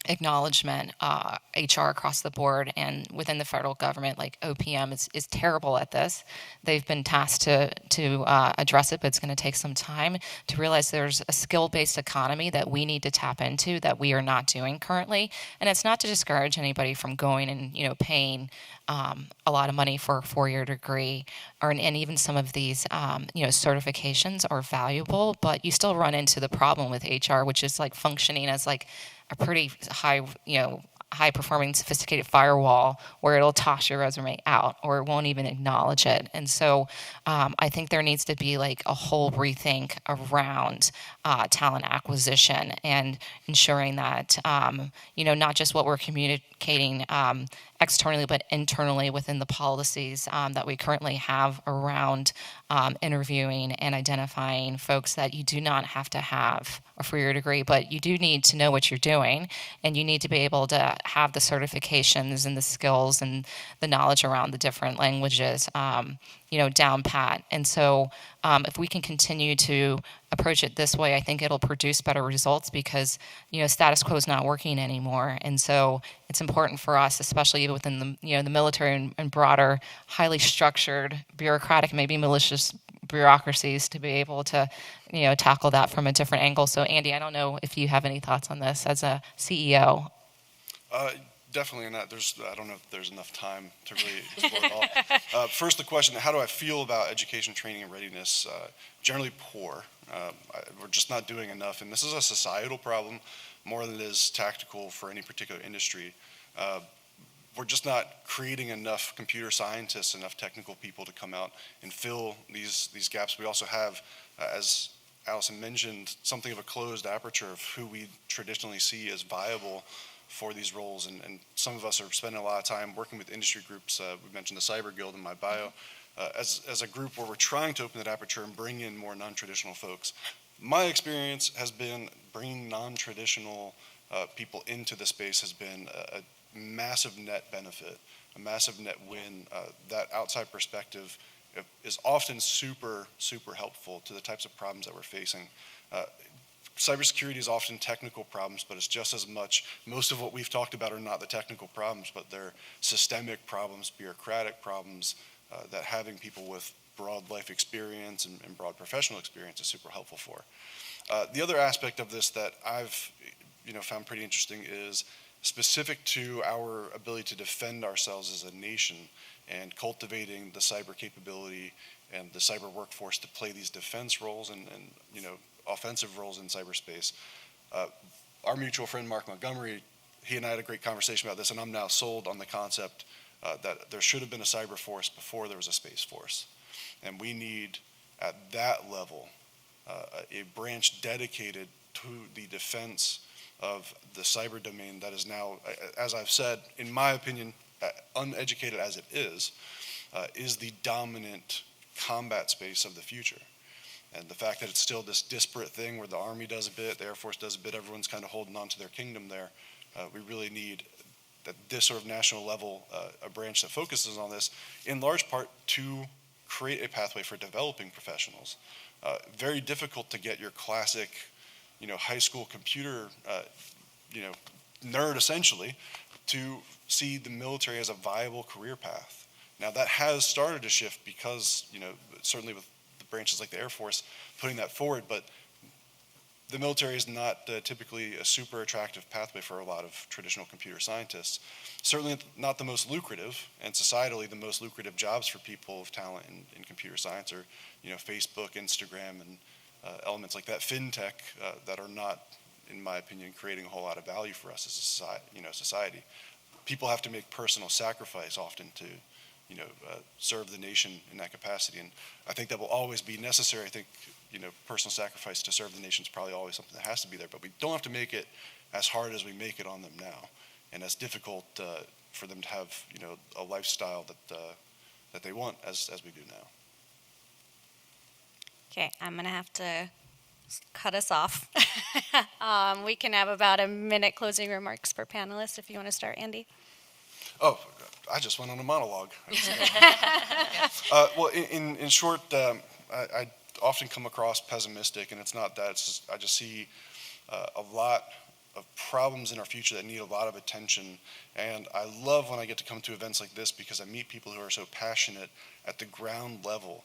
acknowledgement, HR across the board and within the federal government, like OPM is terrible at this. They've been tasked to address it, but it's going to take some time to realize there's a skill-based economy that we need to tap into that we are not doing currently. And it's not to discourage anybody from going and paying a lot of money for a 4-year degree, and even some of these certifications are valuable, but you still run into the problem with HR, which is like functioning as like a pretty high performing sophisticated firewall, where it'll toss your resume out or it won't even acknowledge it. And so I think there needs to be like a whole rethink around talent acquisition and ensuring that not just what we're communicating externally, but internally within the policies that we currently have around interviewing and identifying folks, that you do not have to have a 4-year degree, but you do need to know what you're doing, and you need to be able to have the certifications and the skills and the knowledge around the different languages down pat. And so if we can continue to approach it this way, I think it'll produce better results, because status quo is not working anymore. And so it's important for us, especially within the the military and broader, highly structured, bureaucratic, maybe malicious bureaucracies, to be able to tackle that from a different angle. So Andy, I don't know if you have any thoughts on this as a CEO. Definitely not. I don't know if there's enough time to really explore it all. First, the question: how do I feel about education, training, and readiness? Generally poor. We're just not doing enough, and this is a societal problem more than it is tactical for any particular industry. We're just not creating enough computer scientists, enough technical people to come out and fill these gaps. We also have, as Allison mentioned, something of a closed aperture of who we traditionally see as viable for these roles, and some of us are spending a lot of time working with industry groups. We mentioned the Cyber Guild in my bio, as a group where we're trying to open that aperture and bring in more non-traditional folks. My experience has been bringing non-traditional people into the space has been a massive net benefit, a massive net win. That outside perspective is often super, super helpful to the types of problems that we're facing. Cybersecurity is often technical problems, but it's just as much. Most of what we've talked about are not the technical problems, but they're systemic problems, bureaucratic problems, that having people with broad life experience and broad professional experience is super helpful for. The other aspect of this that I've found pretty interesting is specific to our ability to defend ourselves as a nation and cultivating the cyber capability and the cyber workforce to play these defense roles and offensive roles in cyberspace. Our mutual friend Mark Montgomery, he and I had a great conversation about this, and I'm now sold on the concept that there should have been a cyber force before there was a space force. And we need, at that level, a branch dedicated to the defense of the cyber domain that is now, as I've said, in my opinion, uneducated as it is the dominant combat space of the future. And the fact that it's still this disparate thing where the Army does a bit, the Air Force does a bit, everyone's kind of holding on to their kingdom there. We really need that this sort of national level, a branch that focuses on this, in large part to create a pathway for developing professionals. Very difficult to get your classic, high school computer, nerd essentially, to see the military as a viable career path. Now that has started to shift because, certainly with the branches like the Air Force putting that forward, but the military is not typically a super attractive pathway for a lot of traditional computer scientists. Certainly not the most lucrative, and societally the most lucrative jobs for people of talent in computer science are, Facebook, Instagram, and elements like that, fintech, that are not, in my opinion, creating a whole lot of value for us as a society. People have to make personal sacrifice often to, serve the nation in that capacity, and I think that will always be necessary. I think, personal sacrifice to serve the nation is probably always something that has to be there, but we don't have to make it as hard as we make it on them now, and as difficult for them to have, a lifestyle that they want as we do now. Okay, I'm going to have to cut us off. We can have about a minute closing remarks per panelist if you want to start, Andy. Oh, I just went on a monologue. Well, in short, I often come across pessimistic, and it's not that. It's just, I just see a lot of problems in our future that need a lot of attention. And I love when I get to come to events like this because I meet people who are so passionate at the ground level.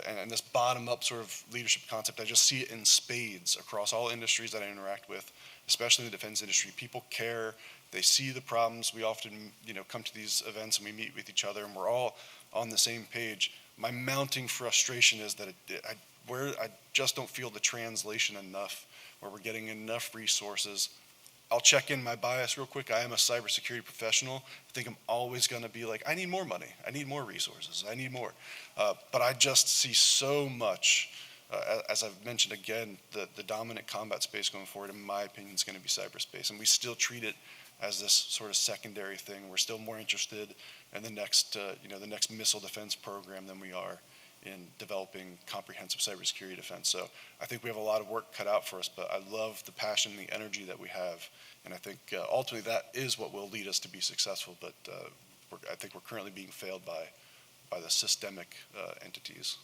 And this bottom-up sort of leadership concept, I just see it in spades across all industries that I interact with, especially in the defense industry. People care. They see the problems. We often, come to these events and we meet with each other, and we're all on the same page. My mounting frustration is that I just don't feel the translation enough, where we're getting enough resources. I'll check in my bias real quick. I am a cybersecurity professional. I think I'm always going to be like, I need more money. I need more resources. I need more. But I just see so much. As I've mentioned again, the dominant combat space going forward, in my opinion, is going to be cyberspace. And we still treat it as this sort of secondary thing. We're still more interested in the next missile defense program than we are in developing comprehensive cybersecurity defense. So I think we have a lot of work cut out for us, but I love the passion and the energy that we have. And I think ultimately that is what will lead us to be successful. But I think we're currently being failed by the systemic entities.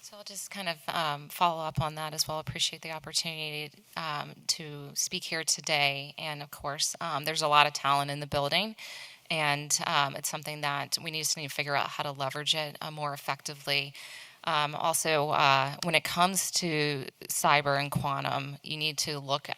So I'll just kind of follow up on that as well. Appreciate the opportunity to speak here today. And of course, there's a lot of talent in the building. And it's something that we need to figure out how to leverage it more effectively. Also, when it comes to cyber and quantum, you need to look at,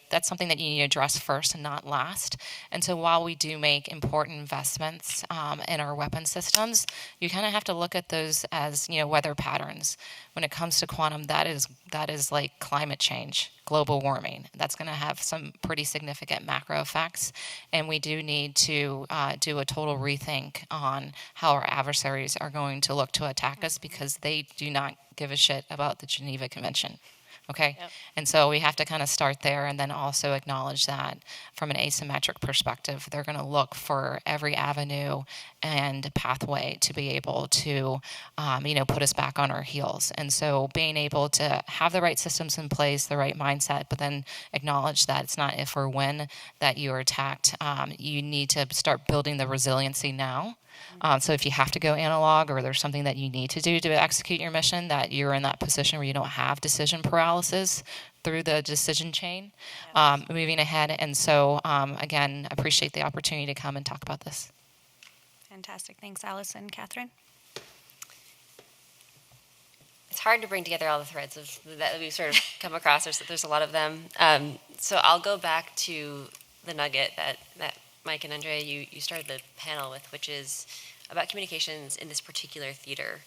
that's something that you need to address first and not last. And so while we do make important investments in our weapon systems, you kind of have to look at those as, weather patterns. When it comes to quantum, that is like climate change, global warming. That's going to have some pretty significant macro effects. And we do need to do a total rethink on how our adversaries are going to look to attack us, because they do not give a shit about the Geneva Convention. Okay? Yep. And so we have to kind of start there, and then also acknowledge that from an asymmetric perspective, they're going to look for every avenue and pathway to be able to, put us back on our heels. And so being able to have the right systems in place, the right mindset, but then acknowledge that it's not if or when that you are attacked. You need to start building the resiliency now. So if you have to go analog, or there's something that you need to do to execute your mission, that you're in that position where you don't have decision paralysis through the decision chain, moving ahead. And so, again, appreciate the opportunity to come and talk about this. Fantastic. Thanks, Allison. Catherine? It's hard to bring together all the threads that we've sort of come across. There's a lot of them. So I'll go back to the nugget that Mike and Andrea, you started the panel with, which is about communications in this particular theater,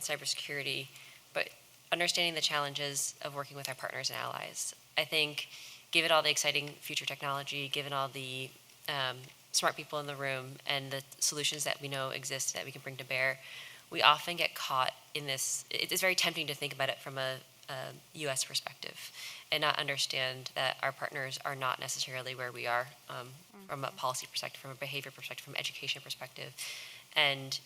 cybersecurity, but understanding the challenges of working with our partners and allies. I think, given all the exciting future technology, given all the smart people in the room and the solutions that we know exist that we can bring to bear, we often get caught in this. It's very tempting to think about it from a U.S. perspective and not understand that our partners are not necessarily where we are from a policy perspective, from a behavior perspective, from an education perspective. And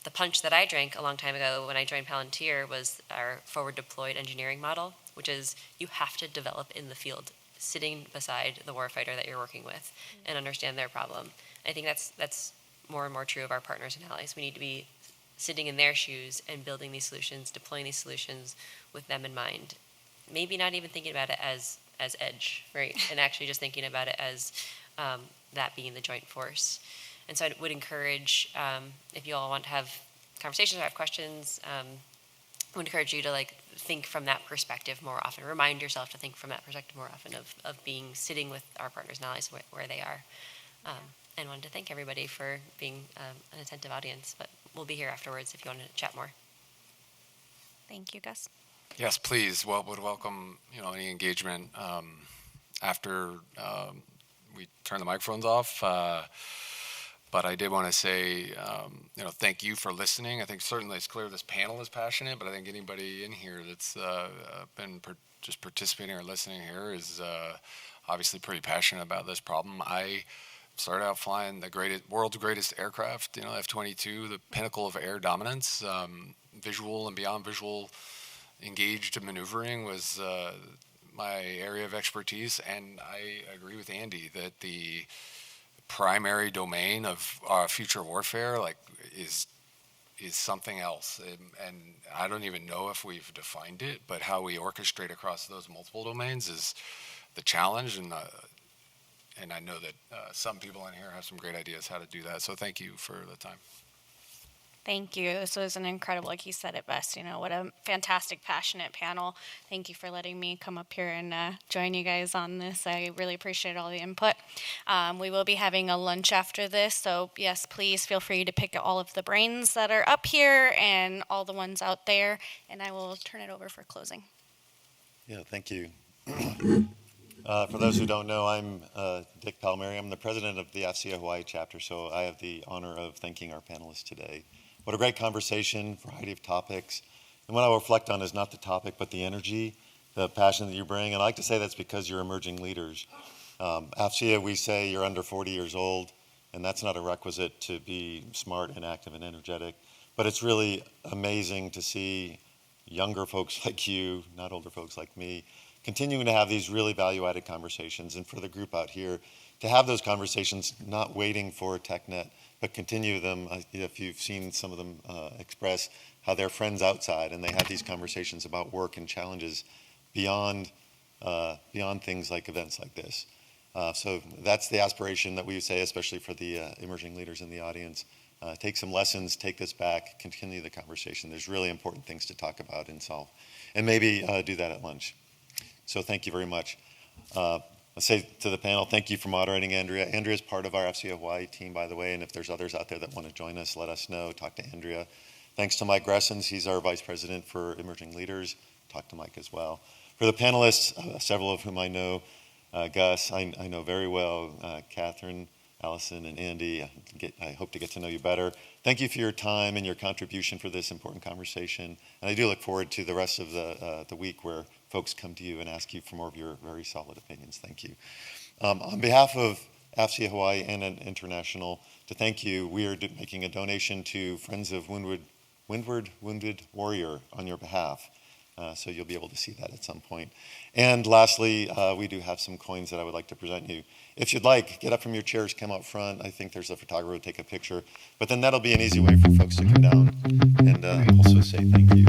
the punch that I drank a long time ago when I joined Palantir was our forward deployed engineering model, which is you have to develop in the field, sitting beside the warfighter that you're working with and understand their problem. I think that's more and more true of our partners and allies. We need to be sitting in their shoes and building these solutions, deploying these solutions with them in mind. Maybe not even thinking about it as edge, right? And actually just thinking about it as that being the joint force. And so I would encourage, if you all want to have conversations or have questions, I would encourage you to think from that perspective more often. Remind yourself to think from that perspective more often of being sitting with our partners and allies where they are. And wanted to thank everybody for being an attentive audience, but we'll be here afterwards if you want to chat more. Thank you, Gus. Yes, please. Well, would welcome any engagement after we turn the microphones off. But I did want to say, thank you for listening. I think certainly it's clear this panel is passionate, but I think anybody in here that's been just participating or listening here is obviously pretty passionate about this problem. I started out flying the world's greatest aircraft, F-22, the pinnacle of air dominance. Visual and beyond visual engaged maneuvering was my area of expertise, and I agree with Andy that the primary domain of future warfare is something else, and I don't even know if we've defined it, but how we orchestrate across those multiple domains is the challenge, and I know that some people in here have some great ideas how to do that, so thank you for the time. Thank you. This was an incredible, like you said it best, what a fantastic, passionate panel. Thank you for letting me come up here and join you guys on this. I really appreciate all the input. We will be having a lunch after this, so yes, please feel free to pick all of the brains that are up here and all the ones out there, and I will turn it over for closing. Yeah, thank you. For those who don't know, I'm Dick Palmieri. I'm the president of the AFCEA Hawaii chapter, so I have the honor of thanking our panelists today. What a great conversation, variety of topics. And what I'll reflect on is not the topic, but the energy, the passion that you bring. And I like to say that's because you're emerging leaders. AFCEA, we say you're under 40 years old, and that's not a requisite to be smart and active and energetic. But it's really amazing to see younger folks like you, not older folks like me, continuing to have these really value-added conversations. And for the group out here, to have those conversations, not waiting for TechNet, but continue them. If you've seen some of them express how they're friends outside and they have these conversations about work and challenges beyond things like events like this. So that's the aspiration that we say, especially for the emerging leaders in the audience. Take some lessons, take this back, continue the conversation. There's really important things to talk about and solve. And maybe do that at lunch. So thank you very much. I'll say to the panel, thank you for moderating, Andrea. Andrea is part of our AFCEA Hawaii team, by the way, and if there's others out there that want to join us, let us know. Talk to Andrea. Thanks to Mike Gressens. He's our vice president for emerging leaders. Talk to Mike as well. For the panelists, several of whom I know, Gus, I know very well, Catherine, Allison, and Andy. I hope to get to know you better. Thank you for your time and your contribution for this important conversation. And I do look forward to the rest of the week where folks come to you and ask you for more of your very solid opinions. Thank you. On behalf of AFCEA Hawaii and International, to thank you, we are making a donation to Friends of Windward Wounded Warrior on your behalf. So you'll be able to see that at some point. And lastly, we do have some coins that I would like to present you. If you'd like, get up from your chairs, come out front. I think there's a photographer to take a picture. But then that'll be an easy way for folks to come down and also say thank you.